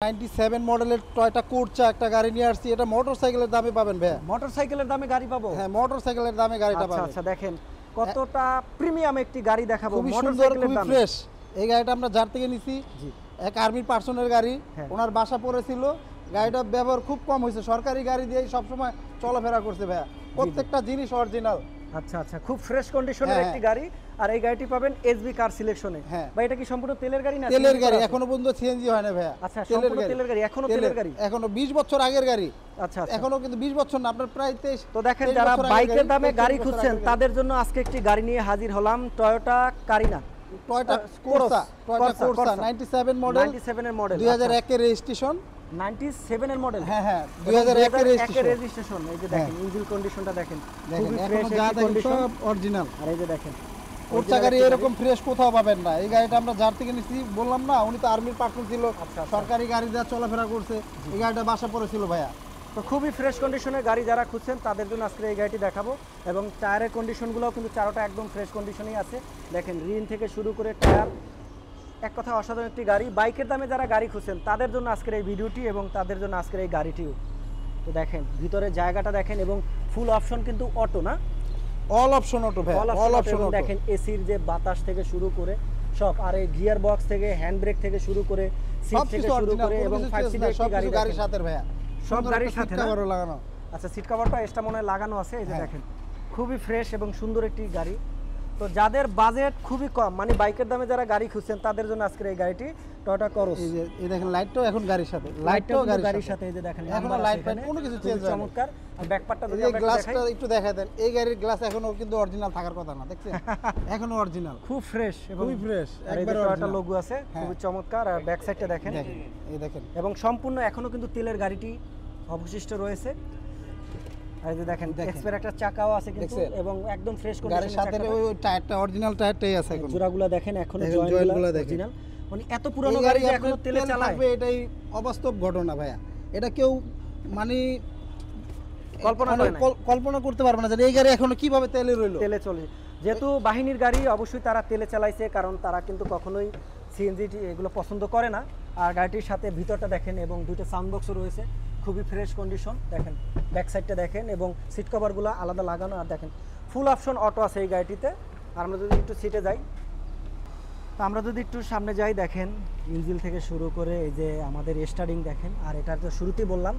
97 মডেলের টয়টা কোর্চা একটা গাড়ি নিয়ে আসছি। এটা মোটরসাইকেলের দামে পাবেন ভাইয়া। মোটরসাইকেলের দামে গাড়ি পাবো? হ্যাঁ, মোটরসাইকেলের দামে গাড়িটা আচ্ছা পাবেন। আচ্ছা, দেখেন কতটা প্রিমিয়াম একটি গাড়ি দেখাবো খুবই সুন্দর, মোটরসাইকেলের খুবই দামে। ফ্রেশ। এই গাড়িটা আমরা যার থেকে নিছি, জি, এক আর্মির পার্সনের গাড়ি। হ্যাঁ। ওনার বাসা পড়েছিল, গাড়িটা ব্যবহার খুব কম হয়েছে, সরকারি গাড়ি দিয়েই সবসময় চলাফেরা করছে ভাইয়া। প্রত্যেকটা জিনিস অরিজিনাল। আচ্ছা আচ্ছা, খুব ফ্রেশ কন্ডিশনের হ্যাঁ, একটি গাড়ি। আর এই গাড়িটি পাবেন এসবি কার সিলেকশনে। হ্যাঁ। ভাই এটা কি সম্পূর্ণ তেলের গাড়ি না তেলের CNG গাড়ি, করা আছে? এখনো পর্যন্ত সিএনজি হয় না ভাইয়া। আচ্ছা, সম্পূর্ণ তেলের গাড়ি, এখনো তেলের গাড়ি। এখনো 20 বছর আগের গাড়ি। আচ্ছা আচ্ছা, এখনো কিন্তু 20 বছর না, আপনার প্রায় 23। তো দেখেন 23 যারা বছর আগের বাইকের দামে 23 গাড়ি বছর খুঁজছেন আগের গাড়ি। তাদের জন্য আজকে একটি গাড়ি নিয়ে হাজির হলাম, Toyota Kareena. Toyota Corsa, Toyota Corsa 97 model, 97 এর মডেল, 2001 এর রেজিস্ট্রেশন। 97 এর মডেল। হ্যাঁ হ্যাঁ, 2001 এর রেজিস্ট্রেশন। এই যে দেখেন ইঞ্জিন কন্ডিশনটা দেখেন, দেখেন খুবই এখনো ফ্রেশ যা একটি দেখেন কন্ডিশন। সব অরিজিনাল। আর এই যে দেখেন কোর্সা গাড়ি এরকম ফ্রেশ কোথাও পাবেন না। এই গাড়িটা আমরা যার থেকে নিচ্ছি বললাম না, উনি তো আর্মির পার্সন ছিল, আচ্ছা, আচ্ছা। সরকারি গাড়ি দিয়ে চলাফেরা করছে। এই গাড়িটা বাসা পড়েছিল ভাইয়া। তো খুবই ফ্রেশ কন্ডিশনের গাড়ি যারা খুঁজছেন তাদের জন্য আজকে এই গাড়িটি দেখাবো। এবং টায়ারের কন্ডিশনগুলোও কিন্তু চারোটা একদম ফ্রেশ কন্ডিশনেই আছে। দেখেন রিন থেকে শুরু করে টায়ার, এক কথা অসাধারণ একটি গাড়ি। বাইকের দামে যারা গাড়ি খুঁজছেন তাদের জন্য আজকের এই ভিডিওটি এবং তাদের জন্য আজকের এই গাড়িটিও। তো দেখেন ভিতরে জায়গাটা দেখেন, এবং ফুল অপশন কিন্তু অটো না, অল অপশন অটো ভাই, অল অপশন অটো। দেখেন এসির যে বাতাস থেকে শুরু করে সব, আর এই গিয়ার বক্স থেকে হ্যান্ড ব্রেক থেকে শুরু করে সিট থেকে শুরু করে, এবং 5 সিটের একটি গাড়ি গাড়ির দেখেন। সাথে ভাইয়া, সব গাড়ির সাথে না? কভারও লাগানো। আচ্ছা, সিট কভারটা এক্সট্রা মনে হয় লাগানো আছে। এই যে হ্যাঁ। দেখেন খুবই ফ্রেশ এবং সুন্দর একটি গাড়ি। তো যাদের বাজেট খুবই কম, মানে বাইকের দামে যারা গাড়ি খুঁজছেন তাদের জন্য আজকের এই গাড়িটি টয়োটা করস। এই যে এই দেখেন লাইটটাও এখন গাড়ির সাথে, লাইটটাও গাড়ির সাথে। এই যে দেখেন এখনো লাইট ফাইট কোনো কিছু চেঞ্জ হয়নি। চমৎকার। আর ব্যাকপার্টটা যদি এই আমরা একটু গ্লাসটা দেখাই, একটু দেখায় দেন। এই গাড়ির গ্লাস এখনো কিন্তু অরিজিনাল থাকার কথা না, দেখছেন? এখনো অরিজিনাল, খুব ফ্রেশ এবং খুবই ফ্রেশ, আর এই যে একবার টয়োটা অরিজিনাল লোগো আছে, হ্যাঁ। খুবই চমৎকার। আর ব্যাক সাইডটা দেখেন, দেখেন, এই দেখেন। এবং সম্পূর্ণ এখনো কিন্তু তেলের গাড়িটি অবশিষ্ট রয়েছে। আর এই যে দেখেন এক্সপের একটা চাকাও আছে কিন্তু, দেখছেন? এবং একদম ফ্রেশ গাড়ির কন্ডিশনের সাথে চাকা। ওই টায়ারটা অরিজিনাল টায়ারটাই আছে এখন। জোড়াগুলো দেখেন এখনো, দেখেন, জয়েন্টগুলো জয়েন্টগুলো দেখেন। অরিজিনাল। মানে এত পুরনো এই গাড়ি যে আপনার এখনো তেলে তেল চালায়, থাকবে, এটাই অবাস্তব ঘটনা ভাইয়া। এটা কেউ মানে কল্পনা মানে করে না। কল্পনা করতে পারবে না যে এই গাড়ি এখনো কিভাবে তেলে রইলো। তেলে চলে। যেহেতু বাহিনীর গাড়ি অবশ্যই তারা তেলে চালাইছে, কারণ তারা কিন্তু কখনোই সিএনজি এগুলো পছন্দ করে না। আর গাড়িটির সাথে ভিতরটা দেখেন, এবং দুটো সাউন্ড বক্সও রয়েছে, খুবই ফ্রেশ কন্ডিশন। দেখেন ব্যাক সাইডটা দেখেন, এবং সিট কভারগুলো আলাদা লাগানো। আর দেখেন ফুল অপশন অটো আছে এই গাড়িটিতে। আর আমরা যদি একটু সিটে যাই, তো আমরা যদি একটু সামনে যাই, দেখেন ইঞ্জিন থেকে শুরু করে এই যে আমাদের স্টার্টিং দেখেন। আর এটা তো শুরুতেই বললাম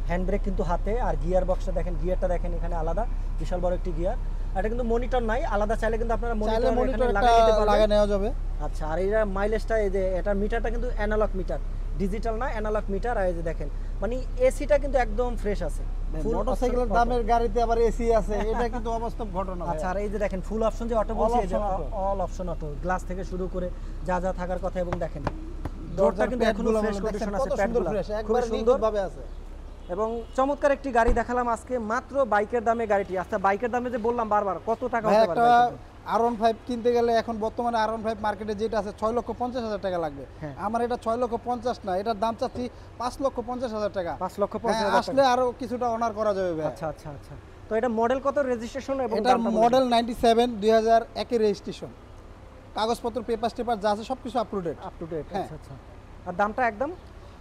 হ্যান্ড ব্রেক কিন্তু হাতে। আর গিয়ার বক্সটা দেখেন, গিয়ারটা দেখেন এখানে আলাদা, বিশাল বড় একটি গিয়ার। এটা কিন্তু মনিটর নাই, আলাদা চাইলে কিন্তু আপনারা চাইলে মনিটর মনিটর লাগাই দিতে একটা পারবেন। লাগা নেওয়া যাবে। আচ্ছা, আর এইটা মাইলেজটা, এই যে এটা মিটারটা কিন্তু অ্যানালগ মিটার, ডিজিটাল না, অ্যানালগ মিটার। আর এই যে দেখেন মানে এসিটা কিন্তু একদম ফ্রেশ আছে। মোটরসাইকেলের দামের গাড়িতে আবার এসি আছে, এটা কিন্তু অবাস্তব ঘটনা ভাইয়া। আচ্ছা, আর এই যে দেখেন ফুল অপশন যে অটো বলছি, এই যে option auto। All option auto, glass থেকে শুরু করে যা যা থাকার কথা। এবং দেখেন ডোরটা কিন্তু এখনো ফ্রেশ কন্ডিশন আছে, প্যাডগুলো খুব সুন্দর ভাবে আছে। এবং চমৎকার একটি গাড়ি দেখালাম আজকে মাত্র বাইকের দামে গাড়িটি। আচ্ছা, বাইকের দামে যে বললাম বারবার, কত টাকা হতে পারে একটা বাইকের দাম? R15 কিনতে গেলে এখন বর্তমানে R15 মার্কেটে যেটা আছে 6,50,000 টাকা লাগবে। হ্যাঁ। আমার এটা 6,50,000 না, এটার দাম চাচ্ছি 5,50,000 টাকা। 5,50,000 হ্যাঁ, আসলে আরো কিছুটা অনার করা যাবে ভাই। আচ্ছা আচ্ছা আচ্ছা। তো এটা মডেল কত, রেজিস্ট্রেশন এবং এটার দামটা বলুন। মডেল 97, 2001 এর রেজিস্ট্রেশন। কাগজপত্র পেপার টেপার যা আছে সবকিছু up to date. Up to date. হ্যাঁ। আচ্ছা আচ্ছা। আর দামটা একদম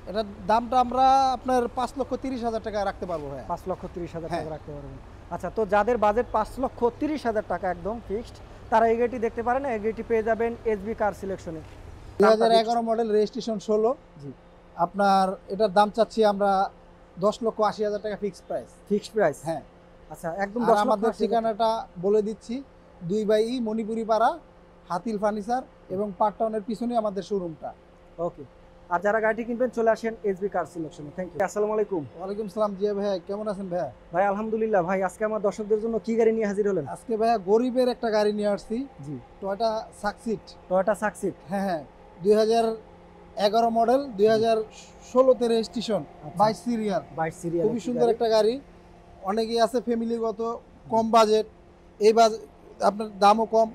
এটার দামটা আমরা আপনার 5,30,000 টাকা রাখতে পারবো ভাই। 5,30,000 হ্যাঁ। টাকা রাখতে পারবেন। আচ্ছা, তো যাদের বাজেট 5,30,000 টাকা একদম ফিক্সড, তারা এই গাড়িটি দেখতে পারেন। এই গাড়িটি পেয়ে যাবেন এসবি কার সিলেকশনে। 2011 model, registration 16। জি, আপনার এটার দাম চাচ্ছি আমরা 10,80,000 টাকা ফিক্সড প্রাইস। Fixed price. হ্যাঁ, আচ্ছা, একদম আর 10,80,000 আমাদের ঠিকানাটা বলে দিচ্ছি, 2/E মণিপুরি পাড়া, হাতিল ফার্নিচার, এবং পার্ক টাউনের পিছনে আমাদের শোরুমটা। ওকে। আর যারা গাড়িটি কিনবেন চলে আসেন এসবি কার সিলেকশনে। Thank you. আসসালামু আলাইকুম। ওয়ালাইকুম সালাম। জিয়া ভাইয়া, কেমন আছেন ভাইয়া? ভাই আলহামদুলিল্লাহ। ভাই আজকে আমার দর্শকদের জন্য কি গাড়ি নিয়ে হাজির হলেন? আজকে ভাইয়া গরিবের একটা গাড়ি নিয়ে আসছি, জি, টয়োটা সাকসিড। Toyota succeed. হ্যাঁ হ্যাঁ, 2011 মডেল, 2016 রেজিস্ট্রেশন, 22 সিরিয়াল। 22 সিরিয়াল। খুবই সুন্দর একটা গাড়ি। অনেকেই আছে ফ্যামিলিগত, কম বাজেট, এই বাজেট আপনার দামও কম।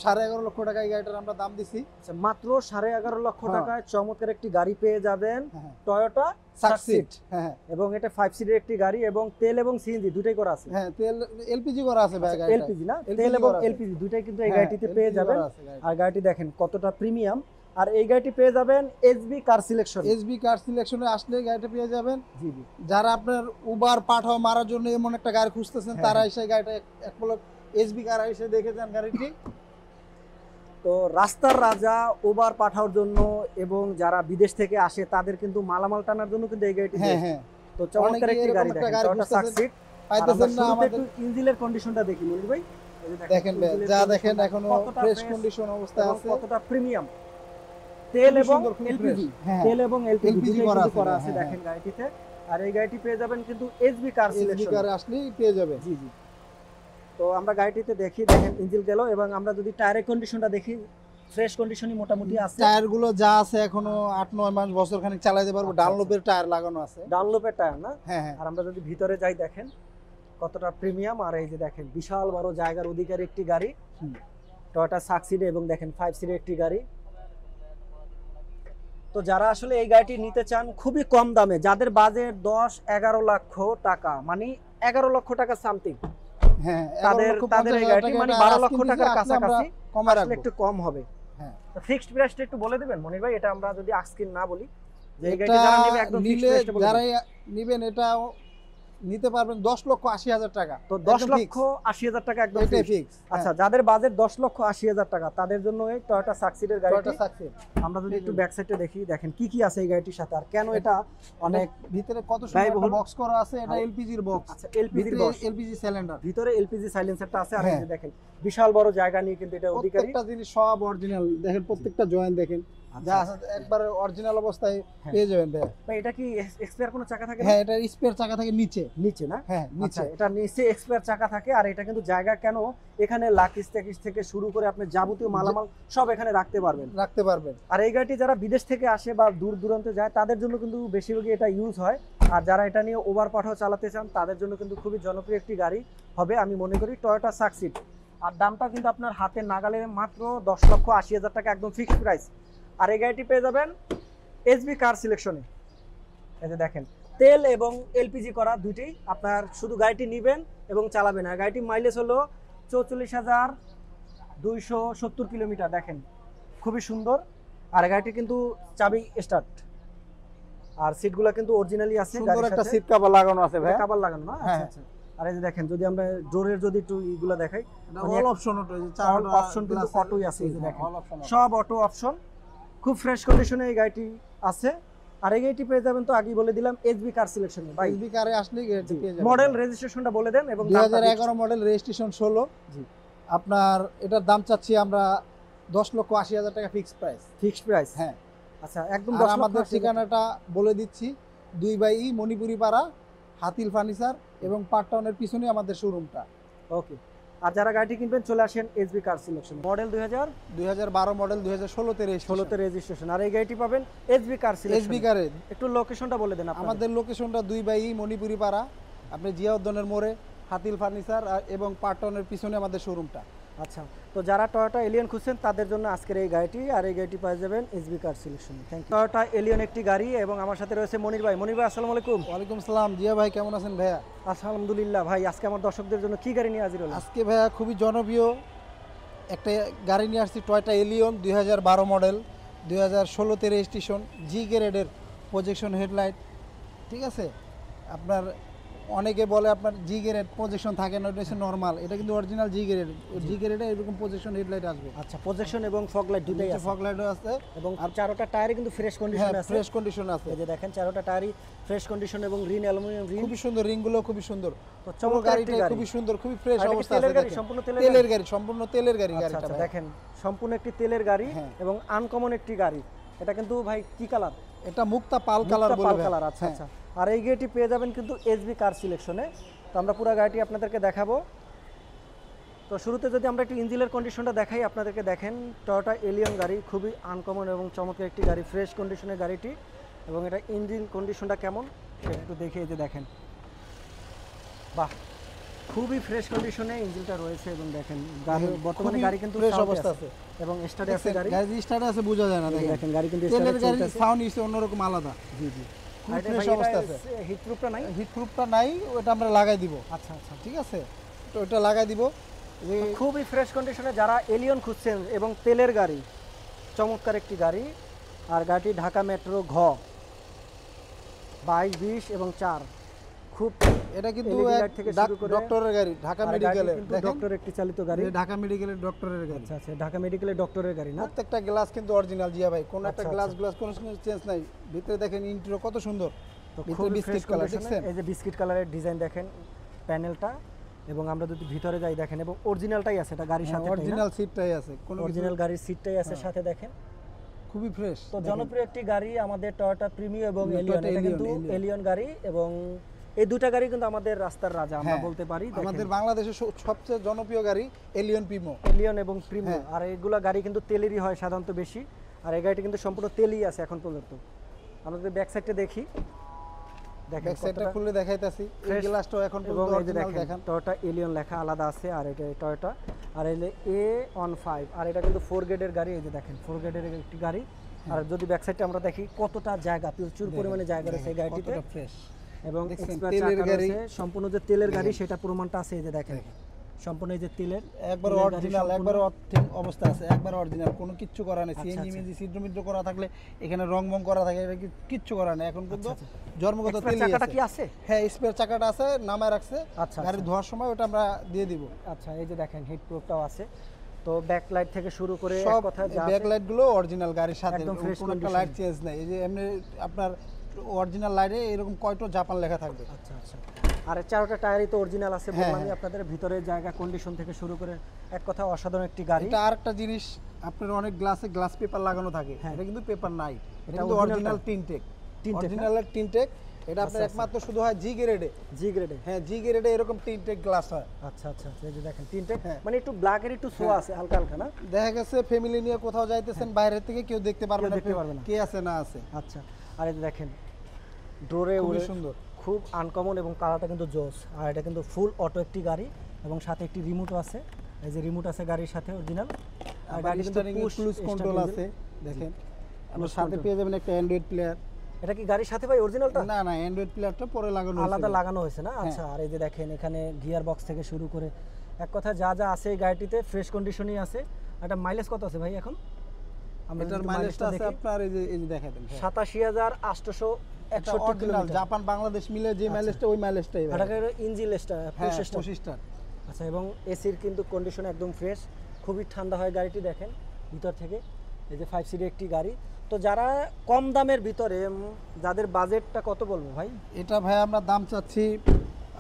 11.5 লক্ষ টাকা এই গাড়িটার আমরা দাম দিছি। আচ্ছা, মাত্র 11.5 লক্ষ হ্যাঁ। টাকায় চমৎকার একটি গাড়ি পেয়ে যাবেন, হ্যাঁ, টয়োটা সাকসিড। সাকসিড। হ্যাঁ এবং এটা 5 সিটের একটি গাড়ি, এবং তেল এবং সিএনজি দুটাই করা আছে। হ্যাঁ, তেল এলপিজি করা আছে ভাই গাড়িটা। এলপিজি না, LPG তেল এবং করা আছে। এলপিজি দুটাই কিন্তু এই হ্যাঁ, গাড়িটিতে পেয়ে LPG যাবেন। করা আছে গাড়িটা। আর গাড়িটি দেখেন কতটা প্রিমিয়াম। আর এই গাড়িটি পেয়ে যাবেন SB car selection. SB car সিলেকশনে আসলে গাড়িটা পেয়ে যাবেন। জি জি। যারা আপনার উবার পাঠাও মারার জন্য এমন একটা গাড়ি খুঁজতেছেন, হ্যাঁ, তারা হ্যাঁ। এসে গাড়িটা এক পলক এসবি কার এসে দেখে যান গাড়িটি। তো রাস্তার রাজা উবার পাঠানোর জন্য এবং যারা বিদেশ থেকে আসে তাদের কিন্তু মালামাল টানার জন্য কিন্তু এই গাড়িটি হ্যাঁ best। হ্যাঁ, তো চমৎকার অনেকেই একটি এরকম গাড়ি একটা দেখেন, গাড়ি টয়োটা খুঁজতেছেন, সাকসিড। পাইতেছেন না আমাদের। একটু ইঞ্জিনের কন্ডিশনটা দেখি মনির ভাই। এই যে দেখেন ভাই, ইঞ্জিনের যা condition দেখেন টা এখনো কতটা ফ্রেশ fresh কন্ডিশন অবস্থায় এবং আছে, কতটা প্রিমিয়াম। তেল খুবই এবং সুন্দর, খুবই এলপিজি, fresh। হ্যাঁ, তেল এবং এলপিজি LPG দুটোই করা কিন্তু আছে, করা হ্যাঁ, আছে হ্যাঁ। দেখেন গাড়িটিতে। আর এই গাড়িটি পেয়ে যাবেন কিন্তু এসবি কার এসবি সিলেকশন। কারে আসলেই পেয়ে যাবে। জি জি। তো আমরা গাড়িটিতে দেখি, দেখেন ইঞ্জিন গেল, এবং আমরা যদি টায়ারের কন্ডিশনটা দেখি ফ্রেশ কন্ডিশনই মোটামুটি আছে। টায়ার গুলো যা আছে এখনো 8-9 মাস বছর খানিক চালাতে পারবো। আচ্ছা, ডানলোপের টায়ার লাগানো আছে। ডানলোপের টায়ার না? হ্যাঁ হ্যাঁ, আর আমরা যদি ভিতরে যাই দেখেন কতটা প্রিমিয়াম। আর এই যে দেখেন বিশাল বড় জায়গার অধিকারী একটি গাড়ি, হুম। টয়োটা সাকসিড, এবং দেখেন 5 সিটের একটি গাড়ি। তো যারা আসলে এই গাড়িটি নিতে চান খুবই কম দামে, যাদের বাজেট 10-11 লক্ষ টাকা, মানে 11 লক্ষ টাকা সামথিং, হ্যাঁ, তাদের 11,50,000 এই গাড়িটি টাকা মানে এটা 12 লক্ষ asking টাকার দিছি, আসলে আমরা কাছাকাছি কমায় আসলে রাখবো। একটু কম হবে। হ্যাঁ। ফিক্সড প্রাইসটা একটু বলে দিবেন মনির ভাই, এটা আমরা যদি আস্কিন না বলি, যে এই গাড়িটি এটা যারা নেবে একদম ফিক্সড নিলে প্রাইসটা বলে দিবেন। যারাই নিবেন এটা নিতে পারবেন 10,80,000 টাকা। তো একদম 10 লক্ষ fix। 80,000 টাকা একদম এটাই fixed। ফিক্স। আচ্ছা, যাদের বাজেট 10 লক্ষ 80,000 টাকা তাদের জন্য এই টয়োটা সাকসিডের গাড়িটি। Toyota succeed. আমরা যদি একটু ব্যাক সাইডে দেখি, দেখেন কি কি আছে এই গাড়িটির সাথে, আর কেন এটা অনেক ভিতরে কত সুন্দর ব্যয়বহুল। একটা বক্স করা আছে, এটা এলপিজির বক্স। আচ্ছা এলপিজির ভিতরে বক্স, এলপিজি সিলিন্ডার। ভিতরে এলপিজি সাইলেন্সারটা আছে। আর এই যে হ্যাঁ। দেখেন বিশাল বড় জায়গা নিয়ে কিন্তু এটা অধিকারী। প্রত্যেকটা জিনিস সব অরিজিনাল, দেখেন প্রত্যেকটা জয়েন্ট দেখেন যা আছে একবারে অরিজিনাল অবস্থায় হ্যাঁ। পেয়ে যাবেন ভাই। ভাই এটা কি এক্সপায়ার কোনো চাকা থাকে না? হ্যাঁ, এটা স্পেয়ার চাকা থাকে নিচে। নিচে না? হ্যাঁ, আচ্ছা, নিচে। এটা নিচে এক্সপায়ার চাকা থাকে। আর এটা কিন্তু জায়গা কেন, এখানে লাকিস টাকিস থেকে শুরু করে আপনি যাবতীয় মালামাল সব এখানে রাখতে পারবেন। রাখতে পারবেন। আর এই গাড়িটি যারা বিদেশ থেকে আসে বা দূর দূরান্তে যায় তাদের জন্য কিন্তু বেশিরভাগই এটা ইউজ হয়। আর যারা এটা নিয়ে ওভার পাঠাও চালাতে চান তাদের জন্য কিন্তু খুবই জনপ্রিয় একটি গাড়ি হবে আমি মনে করি, টয়োটা সাকসিড। আর দামটা কিন্তু আপনার হাতের নাগালে, মাত্র 10,80,000 টাকা একদম ফিক্সড প্রাইস। আর এই গাড়িটি পেয়ে যাবেন এসবি কার সিলেকশনে। এই যে দেখেন তেল এবং এলপিজি করা দুইটাই, আপনার শুধু গাড়িটি নেবেন এবং চালাবেন। আর গাড়িটির মাইলেজ হলো 44,270 কিলোমিটার। দেখেন খুবই সুন্দর। আর গাড়িটি কিন্তু চাবি স্টার্ট, আর সিটগুলো কিন্তু অরিজিনালি আছে। সুন্দর একটা সিট কভার লাগানো আছে ভাই। কভার লাগানো না? আচ্ছা হ্যাঁ। আচ্ছা। আর এই যে দেখেন যদি আমরা ডোরের যদি একটু ইগুলো দেখাই, অল অপশন অটো, এই যে অল চারটা অপশন কিন্তু glass অটোই আছে। এই যে দেখেন অল অপশন। সব অটো অপশন, খুব ফ্রেশ কন্ডিশনে এই গাড়িটি আছে। আর এই গাড়িটি পেয়ে যাবেন তো আগেই বলে দিলাম এসবি কার সিলেকশনে। ভাই এসবি কারে আসলে গাড়িটা পেয়ে যাবেন। মডেল রেজিস্ট্রেশনটা বলে দেন এবং দামটা 2011 মডেল, রেজিস্ট্রেশন 16। জি। আপনার এটার দাম চাচ্ছি আমরা 10,80,000 টাকা ফিক্সড প্রাইস। Fixed price. হ্যাঁ। আচ্ছা একদম আর 10 লক্ষ আমাদের 80,000 ঠিকানাটা বলে দিচ্ছি, 2/E মণিপুরি পাড়া, হাতিল ফার্নিচার এবং পার্কটাউনের পিছনে আমাদের শোরুমটা। ওকে। আর যারা গাড়িটি কিনবেন চলে আসেন SB car selection. Model 2012 model, 2016 তে 2016 রেজিস্ট্রেশন। আর এই গাড়িটি পাবেন এসবি কার সিলেকশন। এসবি কারে। একটু লোকেশনটা বলে দেন আপনাদের। আমাদের লোকেশনটা 2/E মণিপুরি পাড়া, আপনি জিয়া উদ্যানের মোড়ে, হাতিল ফার্নিচার এবং পার্কটাউনের পিছনে আমাদের শোরুমটা। আচ্ছা, তো যারা টয়োটা এলিয়ন খুঁজছেন তাদের জন্য আজকের এই গাড়িটি। আর এই গাড়িটি পেয়ে যাবেন SB car selection. Thank you. Toyota Allion একটি গাড়ি, এবং আমার সাথে রয়েছে মনির ভাই। মনির ভাই আসসালামু আলাইকুম। ওয়ালাইকুম সালাম। জিয়া ভাই কেমন আছেন ভাইয়া? আলহামদুলিল্লাহ ভাই। আজকে আমার দর্শকদের জন্য কি গাড়ি নিয়ে হাজির হলেন? আজকে ভাইয়া খুবই জনপ্রিয় একটা গাড়ি নিয়ে আসছি, টয়োটা এলিয়ন 2012 মডেল, 2016 তে রেজিস্ট্রেশন, জি গ্রেডের প্রজেকশন হেডলাইট। ঠিক আছে, আপনার অনেকে বলে আপনার জি গ্রেড প্রজেকশন থাকে না, এটা হচ্ছে নর্মাল, এটা কিন্তু অরিজিনাল জি গ্রেড। জি গ্রেডে এরকম প্রজেকশন হেডলাইট আসবে। আচ্ছা, প্রজেকশন এবং ফগ লাইট দুটোই আছে। ফগ লাইটও আছে এবং আর চারোটা টায়ারে কিন্তু ফ্রেশ হ্যাঁ, কন্ডিশনে আছে। ফ্রেশ কন্ডিশন আছে। এই যে দেখেন চারোটা টায়ারই ফ্রেশ কন্ডিশন এবং রিন অ্যালুমিনিয়াম রিন। খুবই সুন্দর, রিংগুলো খুবই সুন্দর। তো পুরো চমৎকার একটি গাড়িটা গাড়ি। খুবই সুন্দর, খুবই ফ্রেশ আর এটা কি অবস্থা তেলের আছে। গাড়ি? দেখেন, সম্পূর্ণ তেলের গাড়ি, সম্পূর্ণ তেলের গাড়ি আচ্ছা গাড়িটা আচ্ছা, ভাই। দেখেন সম্পূর্ণ একটি তেলের গাড়ি হ্যাঁ। এবং আনকমন একটি গাড়ি। এটা কিন্তু ভাই কি কালার? এটা মুক্তা পাল কালার বলে পাল ভাই। কালার। আচ্ছা হ্যাঁ। আচ্ছা। আর এই গাড়িটি পেয়ে যাবেন কিন্তু এসবি কার সিলেকশনে। তো আমরা পুরো গাড়িটি আপনাদেরকে দেখাবো। তো শুরুতে যদি আমরা একটু ইঞ্জিনের কন্ডিশনটা দেখাই আপনাদেরকে, দেখেন টয়োটা এলিয়ন গাড়ি খুবই আনকমন এবং চমৎকার একটি গাড়ি, ফ্রেশ কন্ডিশনের গাড়িটি। এবং এটা ইঞ্জিন কন্ডিশনটা কেমন সেটা একটু দেখে এই যে দেখেন, বাহ খুবই ফ্রেশ কন্ডিশনে ইঞ্জিনটা রয়েছে। এবং দেখেন গাড়ি বর্তমানে খুবই গাড়ি কিন্তু ফ্রেশ sound অবস্থা আছে আছে এবং স্টার্টে আছে গাড়ি। গাড়ি স্টার্ট আছে, বোঝা যায় না। এই যে দেখেন দেখেন গাড়ি কিন্তু তেলের স্টার্টে গাড়ি চলতেছে। সাউন্ড ইসে অন্যরকম আলাদা। জি জি। খুব আর এটা ফ্রেশ ভাই অবস্থা এটা আছে। হিট প্রুফটা নাই? হিট প্রুফটা নাই, ওটা আমরা লাগাই দিব। আচ্ছা আচ্ছা। ঠিক আছে, তো ওটা লাগাই দিব। খুবই ফ্রেশ কন্ডিশনে যারা এলিয়ন খুঁজছেন এবং তেলের গাড়ি, চমৎকার একটি গাড়ি। আর গাড়িটি ঢাকা মেট্রো ঘ 22, 20 এবং 4 খুব এটা কিন্তু LED এক লাইট থেকে শুরু করে ডক্টরের গাড়ি, ঢাকা মেডিকেলের, কিন্তু দেখেন ডক্টর একটি চালিত গাড়ি। এটা ঢাকা মেডিকেলের ডক্টরের গাড়ি। আচ্ছা আচ্ছা, ঢাকা মেডিকেলের ডক্টরের গাড়ি না? প্রত্যেকটা গ্লাস কিন্তু অরিজিনাল জিয়া ভাই, কোন একটা আচ্ছা, গ্লাস কোনো চেঞ্জ নাই। ভিতরে দেখেন ইন্টেরিয়র কত সুন্দর, তো ভিতরে খুবই বিস্কিট ফ্রেশ কালার কন্ডিশনে। দেখছেন? এই যে বিস্কিট কালারের ডিজাইন দেখেন প্যানেলটা, এবং আমরা যদি ভিতরে যাই দেখেন, এবং অরিজিনালটাই আছে, এটা গাড়ির সাথে অরিজিনাল সিটটাই আছে, কোনো কিছু অরিজিনাল গাড়ির সিটটাই আছে সাথে দেখেন। খুবই ফ্রেশ। তো জনপ্রিয় একটি গাড়ি আমাদের টয়োটা প্রিমিও এবং টয়োটা এলিয়ন, এটা কিন্তু এলিয়ন। এলিয়ন গাড়ি, এবং এই দুটা গাড়ি কিন্তু আমাদের রাস্তার রাজা আমরা হ্যাঁ, বলতে পারি। আমাদের বাংলাদেশের সবচেয়ে জনপ্রিয় গাড়ি এলিয়ন প্রিমো। এলিয়ন এবং প্রিমিও, হ্যাঁ। আর এইগুলা গাড়ি কিন্তু তেলেরই হয় সাধারণত বেশি, আর এই গাড়িটা কিন্তু সম্পূর্ণ তেলই আছে এখন পর্যন্ত। আমরা যদি ব্যাক সাইডটা দেখি, দেখেন ব্যাক সাইডটা কতটা খুলে দেখাইতাছি, এই fresh, গ্লাসটাও এখন এবং পর্যন্ত এই যে অরিজিনাল দেখেন দেখেন। টয়োটা এলিয়ন লেখা আলাদা আছে, আর এটা টয়োটা, আর এই A15, আর এটা কিন্তু 4 গ্রেডের গাড়ি। এই যে দেখেন 4 গ্রেডের একটি গাড়ি। আর যদি ব্যাক সাইডটা আমরা দেখি কতটা জায়গা, প্রচুর পরিমাণে জায়গা রয়েছে এই গাড়িটিতে, কতটা ফ্রেশ। এবং দেখছেন, এক্সট্রা তেলের চাকা গাড়ি। রয়েছে, সম্পূর্ণ যে তেলের গাড়ি সেটা প্রমাণটা আছে। এই যে দেখেন সম্পূর্ণ এই যে তেলের একবার তেলের গাড়ি অরিজিনাল, সম্পূর্ণ। একবার অথেন্টিক অবস্থা আছে, একবার অরিজিনাল, কোনো কিচ্ছু করা নেই। আচ্ছা, সিএনজি আচ্ছা। মিজি ছিদ্র করা থাকলে এখানে রং বং করা থাকে, এটা কিচ্ছু করা নেই, এখন কিন্তু জন্মগত Extra তেলই চাকাটা আছে। কি আছে? হ্যাঁ, স্পেয়ার চাকাটা আছে, নামায় রাখছে, আচ্ছা, গাড়ি ধোয়ার সময় ওটা আমরা দিয়ে দিব। আচ্ছা, এই যে দেখেন হিট প্রুফটাও আছে। তো ব্যাক লাইট থেকে শুরু করে এক সব কথা যা ব্যাক আছে, লাইট গুলো অরিজিনাল গাড়ির সাথে, একদম fresh কোনো একটা condition। লাইট চেঞ্জ নাই। এই যে এমনি আপনার অরিজিনাল লাইটে এরকম কয়টো জাপান লেখা থাকবে। আচ্ছা আচ্ছা, আর চারটা টায়ারই তো অরিজিনাল আছে হ্যাঁ, বললামই আপনাদের। ভিতরে জায়গা কন্ডিশন থেকে শুরু করে এক কথা অসাধারণ একটি গাড়ি। এটা আরেকটা জিনিস, আপনার অনেক গ্লাসে গ্লাস পেপার লাগানো থাকে, হ্যাঁ। এটা কিন্তু পেপার নাই, এটা এটা কিন্তু original অরিজিনাল টা। টিনটেক, Tintec, অরিজিনালের টিনটেক। এটা আপনার আচ্ছা, একমাত্র শুধু হয় জি গ্রেডে। জি গ্রেডে। হ্যাঁ, জি গ্রেডে এরকম টিনটেক গ্লাস হয়। আচ্ছা আচ্ছা, এই যে দেখেন তিনটে, হ্যাঁ। মানে একটু ব্ল্যাকের একটু শো আছে হালকা হালকা না? দেখা গেছে ফ্যামিলি নিয়ে কোথাও যাইতেছেন, বাইরে থেকে কেউ দেখতে পারবে কেউ না, দেখতে পারবে না। কে আছে না আছে। আচ্ছা, আর এই যে দেখেন ডোরে খুবই উড়ে সুন্দর। খুব আনকমন, এবং কালারটা কিন্তু জোস। আর এটা কিন্তু ফুল অটো একটি গাড়ি, এবং সাথে একটি রিমোটও আছে। এই যে রিমোট আছে গাড়ির সাথে অরিজিনাল, আর আবার গাড়ি কিন্তু স্টারিং এ পুশ ক্রুজ কন্ট্রোল আছে, দেখেন। আপনার সাথে control। পেয়ে যাবেন একটা অ্যান্ড্রয়েড প্লেয়ার। এটা কি গাড়ির সাথে ভাই অরিজিনালটা না না, অ্যান্ড্রয়েড প্লেয়ারটা পরে লাগানো আলাদা হয়েছে। লাগানো হয়েছে না? আচ্ছা, আর এই যে দেখেন এখানে গিয়ার বক্স থেকে শুরু করে এক কথা যা যা আছে এই গাড়িটিতে ফ্রেশ কন্ডিশনই আছে। এটা মাইলেজ কত আছে ভাই এখন? আমরা এটার যদি মাইলেজটা আছে দেখি, আপনার এই যে দেখাবেন, 87,861 অরিজিনাল কিলোমিটার। জাপান বাংলাদেশ মিলে যে মাইলেজটা, ওই মাইলেজটাই ভাই। এটাকে ইঞ্জিন লেসটা হ্যাঁ, প্রসেসটা। 25টা। আচ্ছা, এবং এসির কিন্তু কন্ডিশন একদম ফ্রেশ, খুবই ঠান্ডা হয় গাড়িটি দেখেন ভিতর থেকে। এই যে 5 সিটের একটি গাড়ি। তো যারা কম দামের ভিতরে, যাদের বাজেটটা কত বলবো ভাই? এটা ভাই আমরা দাম চাচ্ছি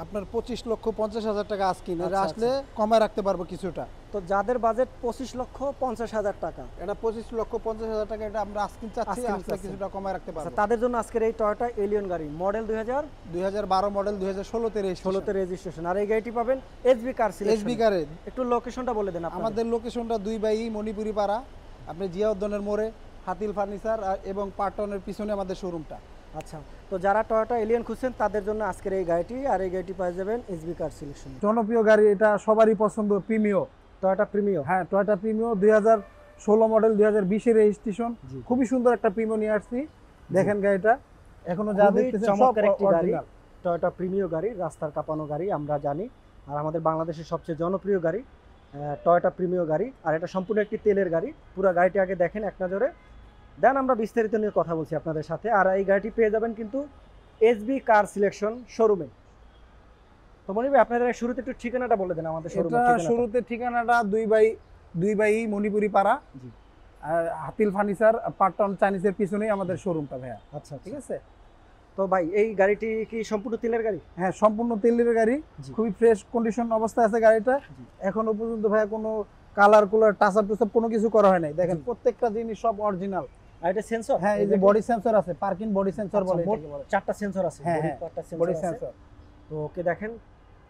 আপনার 25,50,000 টাকা আজকিন। এটা আচ্ছা, আসলে কমায় রাখতে পারবো কিছুটা। তো যাদের বাজেট 25,50,000 টাকা, এটা 25,50,000 টাকা, এটা আমরা আজকিন চাচ্ছি, আজকিন আসলে চাচ্ছেন। কিছুটা কমায় রাখতে আচ্ছা, পারবো। তাদের জন্য আজকের এই টয়োটা এলিয়ন গাড়ি মডেল 2012 মডেল, 2016 2016 রেজিস্ট্রেশন, আর এই গাড়িটি পাবেন এসবি কার এসবি সিলেকশন। কারে। একটু লোকেশনটা বলে দেন আপনাদের। আমাদের লোকেশনটা 2/E মণিপুরি পাড়া, আপনি জিয়া উদ্যানের মোড়ে, হাতিল ফার্নিচার এবং পাটনের পিছনে আমাদের শোরুমটা। আচ্ছা, তো যারা টয়োটা এলিয়ন খুঁজছেন তাদের জন্য আজকের এই গাড়িটি, আর এই গাড়িটি পেয়ে যাবেন এসবি কার সিলেকশন। জনপ্রিয় গাড়ি, এটা সবারই পছন্দ, প্রিমিও। Toyota Premio. হ্যাঁ, টয়োটা প্রিমিও 2016 মডেল, 2020 রেজিস্ট্রেশন। জি। খুবই সুন্দর একটা প্রিমিও নিয়ে আসছি, দেখেন গাড়িটা এখনো যা খুবই দেখতেছেন সব চমৎকার একটি গাড়ি, অরিজিনাল। টয়োটা প্রিমিও গাড়ি, রাস্তার কাঁপানো গাড়ি আমরা জানি, আর আমাদের বাংলাদেশের সবচেয়ে জনপ্রিয় গাড়ি টয়োটা প্রিমিও গাড়ি। আর এটা সম্পূর্ণ একটি তেলের গাড়ি। পুরো গাড়িটি আগে দেখেন এক নজরে, দেন আমরা বিস্তারিত নিয়ে কথা বলছি আপনাদের সাথে। আর এই গাড়িটি পেয়ে যাবেন কিন্তু এসবি কার সিলেকশন শোরুমে। তো মনির ভাই, আপনাদের শুরুতে একটু ঠিকানাটা বলে দেন আমাদের এটা শোরুমের। শুরুতে ঠিকানাটা 2/E মণিপুরি পাড়া, জি। আর হাতিল ফার্নিচার, পাটন চাইনিজের পিছনেই আমাদের শোরুমটা ভাইয়া। আচ্ছা, ঠিক ঠিক আছে। আছে। তো ভাই, এই গাড়িটি কি সম্পূর্ণ তেলের গাড়ি? হ্যাঁ, সম্পূর্ণ তেলের গাড়ি, জি। খুবই ফ্রেশ কন্ডিশন অবস্থায় আছে গাড়িটা। জি। এখনো পর্যন্ত ভাইয়া কোনো কালার কুলার টাচ আপ কোনো কিছু করা হয় নাই, দেখেন জি। প্রত্যেকটা জিনিস সব অরিজিনাল। আর এটা সেন্সর? হ্যাঁ, এই যে বডি সেন্সর আছে, পার্কিং বডি সেন্সর বলে মোট এটাকে বলে। 4টা সেন্সর আছে। হ্যাঁ, বডি হ্যাঁ, 4টা বডি সেন্সর আছে। সেন্সর, তো ওকে দেখেন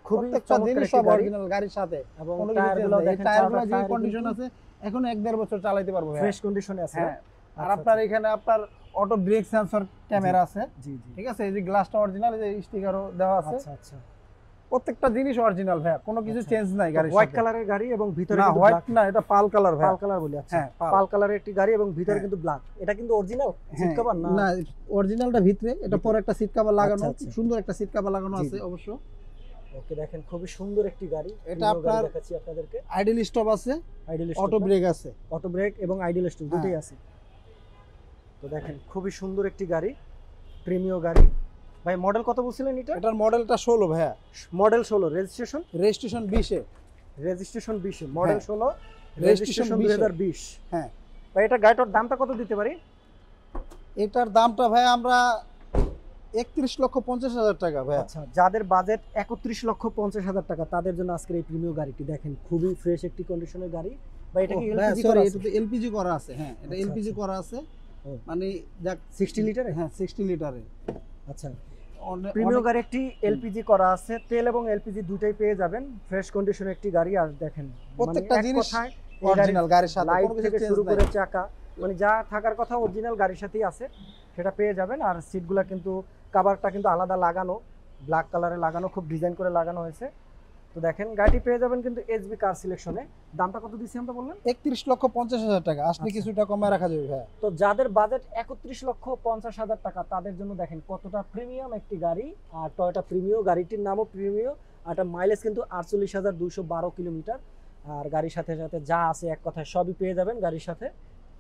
খুবই প্রত্যেকটা চমৎকার জিনিস একটি সব গাড়ি, অরিজিনাল গাড়ির সাথে। এবং কোনো কিছু টায়ারগুলো change নাই। এই দেখেন টায়ারগুলো যে টায়ার কন্ডিশন আছে, এখন 1-1.5 বছর চালাতে পারবো ভাইয়া। ফ্রেশ কন্ডিশনে আছে। হ্যাঁ, আর আচ্ছা, আপনার এখানে আপনার অটো ব্রেক সেন্সর ক্যামেরা আছে, জি জি। ঠিক আছে। এই যে গ্লাসটা অরিজিনাল, এই যে স্টিকারও দেওয়া আছে, আচ্ছা আচ্ছা, প্রত্যেকটা জিনিস অরিজিনাল ভাইয়া, কোনো কিছু আচ্ছা। চেঞ্জ নাই গাড়ির হোয়াইট সাথে। কালারের গাড়ি এবং ভিতরে না, কিন্তু হোয়াইট black। না, এটা পাল কালার ভাইয়া। পাল কালার বলি। আচ্ছা, হ্যাঁ, পাল। পাল কালারের একটি গাড়ি এবং ভিতরে হ্যাঁ। কিন্তু ব্ল্যাক। এটা কিন্তু অরিজিনাল সিট কভার না? না, অরিজিনালটা ভিতরে, এটা পরে একটা সিট কভার লাগানো, আচ্ছা, আচ্ছা। সুন্দর একটা সিট কভার লাগানো জি, আছে জি। অবশ্য। ওকে, দেখেন খুবই সুন্দর একটি গাড়ি। এটা প্রিমিয় গাড়ি আপনার দেখাচ্ছি আপনাদেরকে। আইডল স্টপ আছে, আইডল অটো ব্রেক আছে। অটো ব্রেক এবং আইডল স্টপ দুটোই হ্যাঁ। আছে। তো দেখেন খুবই সুন্দর একটি গাড়ি, প্রিমিয় গাড়ি। ভাই মডেল কত বলছিলেন এটা? এটার মডেলটা 16 ভাইয়া, মডেল 16, রেজিস্ট্রেশন রেজিস্ট্রেশন 20 এ। রেজিস্ট্রেশন 20, মডেল হ্যাঁ। 16, রেজিস্ট্রেশন রেজিস্ট্রেশন 2020। হ্যাঁ, ভাই এটা গাড়িটার দামটা কত দিতে পারি? এটার দামটা ভাই আমরা 31,50,000 টাকা ভাইয়া। আচ্ছা, যাদের বাজেট 31,50,000 টাকা তাদের জন্য আজকের এই প্রিমিয় গাড়িটি দেখেন, খুবই ফ্রেশ একটি কন্ডিশনের গাড়ি। ভাই এটা কি এলপিজি করা আছে? এটা এলপিজি করা আছে, হ্যাঁ এটা আচ্ছা, এলপিজি আচ্ছা। করা আছে। ও। মানে যাক 60 লিটারে? হ্যাঁ 60 লিটারে। আচ্ছা, অনেক- প্রিমিয় অনেক- গাড়ি একটি এলপিজি করা আছে, তেল এবং এলপিজি দুটাই পেয়ে যাবেন। ফ্রেশ কন্ডিশনের একটি গাড়ি। আর দেখেন প্রত্যেকটা মানে এক জিনিস কথায় অরিজিনাল গাড়ির সাথে লাইট কোনো কিছু থেকে চেঞ্জ শুরু নাই। করে চাকা, মানে যা থাকার কথা অরিজিনাল গাড়ির সাথেই আছে, সেটা পেয়ে যাবেন। আর সিটগুলো কিন্তু কাভারটা কিন্তু আলাদা লাগানো, ব্ল্যাক কালারে লাগানো, খুব ডিজাইন করে লাগানো হয়েছে। তো দেখেন গাড়িটি পেয়ে যাবেন কিন্তু এসবি কার সিলেকশনে। দামটা কত দিচ্ছি আমরা বললেন? 31,50,000 টাকা, আসলে আচ্ছা। কিছুটা কমে রাখা যাবে ভাইয়া। তো যাদের বাজেট 31,50,000 টাকা তাদের জন্য দেখেন কতটা প্রিমিয়াম একটি গাড়ি। আর টয়োটা প্রিমিও, গাড়িটির নামও প্রিমিও। আর এটা মাইলেজ কিন্তু 48,212 কিলোমিটার। আর গাড়ির সাথে সাথে যা আছে এক কথায় সবই পেয়ে যাবেন গাড়ির সাথে।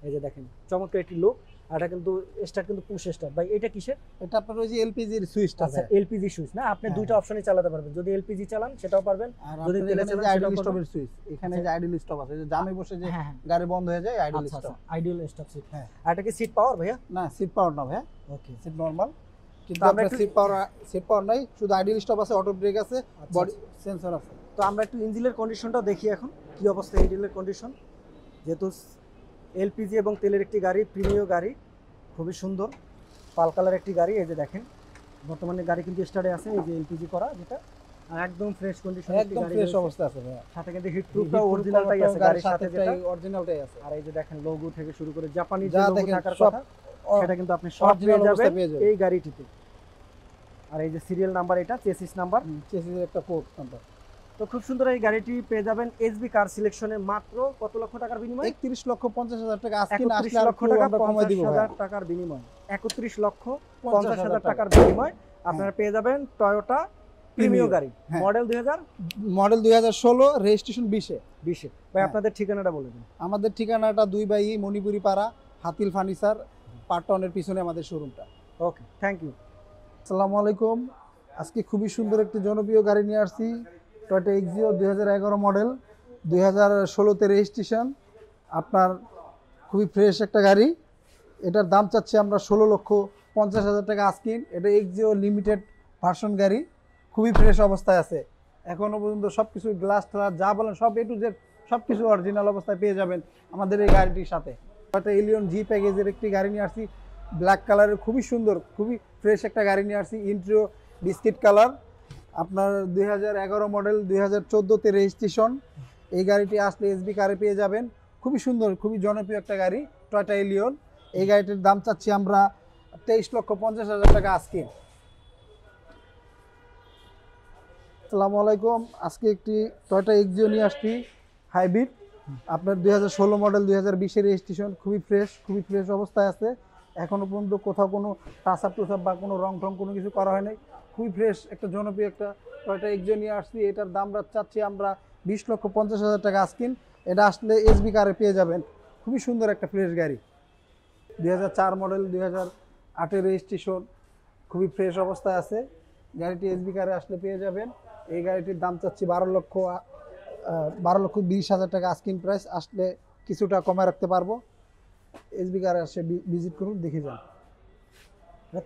এই যে দেখেন চমৎকার একটি লুক। আর এটা কিন্তু স্টার্ট কিন্তু পুশ স্টার্ট। ভাই এটা কিসের? এটা আপনার ওই যে এলপিজির সুইচটা আচ্ছা, আছে। এলপিজি সুইচ না? আপনি হ্যাঁ। দুইটা অপশনই চালাতে পারবেন, যদি এলপিজি চালান সেটাও পারবেন, আর যদি আপনার তেলে এখানে চালান যে আইডল সেটাও স্টপের পারবেন। সুইচ, এখানে আচ্ছা। যে আইডল স্টপ আছে, যে জামে বসে যে হ্যাঁ, হ্যাঁ। গাড়ি বন্ধ হয়ে যায় আইডল আচ্ছা, স্টপ। আচ্ছা, আইডিয়াল স্টপ সিট। হ্যাঁ। আর এটা কি সিট পাওয়ার ভাইয়া? না সিট পাওয়ার না ভাইয়া, ওকে। Seat normal. কিন্তু তো আমরা আপনার একটু- সিট পাওয়ার নাই, শুধু আইডল স্টপ আছে, অটো ব্রেক আছে, আচ্ছা, বডি আচ্ছা। সেন্সর আছে। তো আমরা একটু ইঞ্জিনের কন্ডিশনটাও দেখি এখন কি অবস্থা ইঞ্জিনের কন্ডিশন। যেহেতু এলপিজি এবং তেলের একটি গাড়ি, প্রিমিয় গাড়ি, খুবই সুন্দর পাল কালার একটি গাড়ি। এই যে দেখেন বর্তমানে গাড়ি কিন্তু স্টার্টে আছে, এই যে এলপিজি করা যেটা, আর একদম ফ্রেশ কন্ডিশন একটি একদম গাড়ি ফ্রেশ রয়েছে। অবস্থা আছে ভাইয়া। সাথে কিন্তু হিট প্রুফটা অরিজিনালটাই আছে গাড়ির সাথে, যেটা অরিজিনালটাই আছে। আর এই যে দেখেন লোগো থেকে শুরু করে জাপানি যে যা লোগো দেখেন থাকার সব কথা সেটা কিন্তু আপনি সব original পেয়ে অবস্থায় যাবেন পেয়ে যাবেন। এই গাড়িটিতে। আর এই যে সিরিয়াল নাম্বার, এটা চেসিস নাম্বার। চেসিসের একটা কোড নাম্বার। তো খুব সুন্দর এই গাড়িটি পেয়ে যাবেন এসবি কার সিলেকশনে মাত্র কত লক্ষ টাকার বিনিময়ে? 31,50,000 টাকা, আজকে না 31 আসলে আর লক্ষ একটু টাকা, আমরা কমাই দিব ভাইয়া। 50,000 টাকার বিনিময়, 31,50,000 টাকার বিনিময় আপনারা পেয়ে যাবেন টয়োটা প্রিমিয় গাড়ি। হ্যাঁ। মডেল 2020 মডেল 2016, রেজিস্ট্রেশন 20 এ। ভাই হ্যাঁ। আপনাদের ঠিকানাটা বলে দিন। আমাদের ঠিকানাটা 2 বাই মণিপুরি পাড়া, হাতিল ফার্নিচার, পার্টনের পিছনে আমাদের শোরুমটা। ওকে, থ্যাংক ইউ। আসসালামু আলাইকুম। আজকে খুবই সুন্দর একটি জনপ্রিয় গাড়ি নিয়ে আসছি, টয়োটা এক্সিও 2011 মডেল, 2016-তে রেজিস্ট্রেশন। আপনার খুবই ফ্রেশ একটা গাড়ি। এটার দাম চাচ্ছি আমরা 16,50,000 টাকা আস্কিন। এটা এক্সিও লিমিটেড ভার্সন গাড়ি, খুবই ফ্রেশ অবস্থায় আছে। এখনও পর্যন্ত সব কিছু গ্লাস ট্লাস যা বলেন সব এ টু জেড সব কিছু অরিজিনাল অবস্থায় পেয়ে যাবেন আমাদের এই গাড়িটির সাথে। টয়োটা এলিয়ন জি প্যাকেজের একটি গাড়ি নিয়ে আসছি, ব্ল্যাক কালারের, খুবই সুন্দর, খুবই ফ্রেশ একটা গাড়ি নিয়ে আসছি, ইন্ট্রিও বিস্কিট কালার। আপনার 2011 মডেল, 2014-তে রেজিস্ট্রেশন। এই গাড়িটি আসলে এসবি কারে পেয়ে যাবেন। খুবই সুন্দর, খুবই জনপ্রিয় একটা গাড়ি, টয়োটা এলিয়ন। এই গাড়িটির দাম চাচ্ছি আমরা 23,50,000 টাকা আজকে। আসসালামু আলাইকুম। আজকে একটি টয়োটা এক্সিও নিয়ে আসছি, হাইব্রিড। আপনার 2016 মডেল, 2020-এর রেজিস্ট্রেশন, খুবই ফ্রেশ অবস্থায় আছে। এখনও পর্যন্ত কোথাও কোনো টাচ আপ টুচ আপ বা কোনো রং টং কোনো কিছু করা হয়নি। খুবই ফ্রেশ একটা জনপ্রিয় একটা টয়োটা এক্সিও নিয়ে আসছি। এটার দাম চাচ্ছি আমরা 20,50,000 টাকা আজকিন। এটা আসলে এসবি কারে পেয়ে যাবেন। খুবই সুন্দর একটা ফ্রেশ গাড়ি, 2004 মডেল, 2008-এর রেজিস্ট্রেশন, খুবই ফ্রেশ অবস্থায় আছে। গাড়িটি এসবি কারে আসলে পেয়ে যাবেন। এই গাড়িটির দাম চাচ্ছি 12,20,000 টাকা আস্কিং প্রাইস। আসলে কিছুটা কমায় রাখতে পারবো। এসবি কারে আসে ভিজিট করুন, দেখে যান।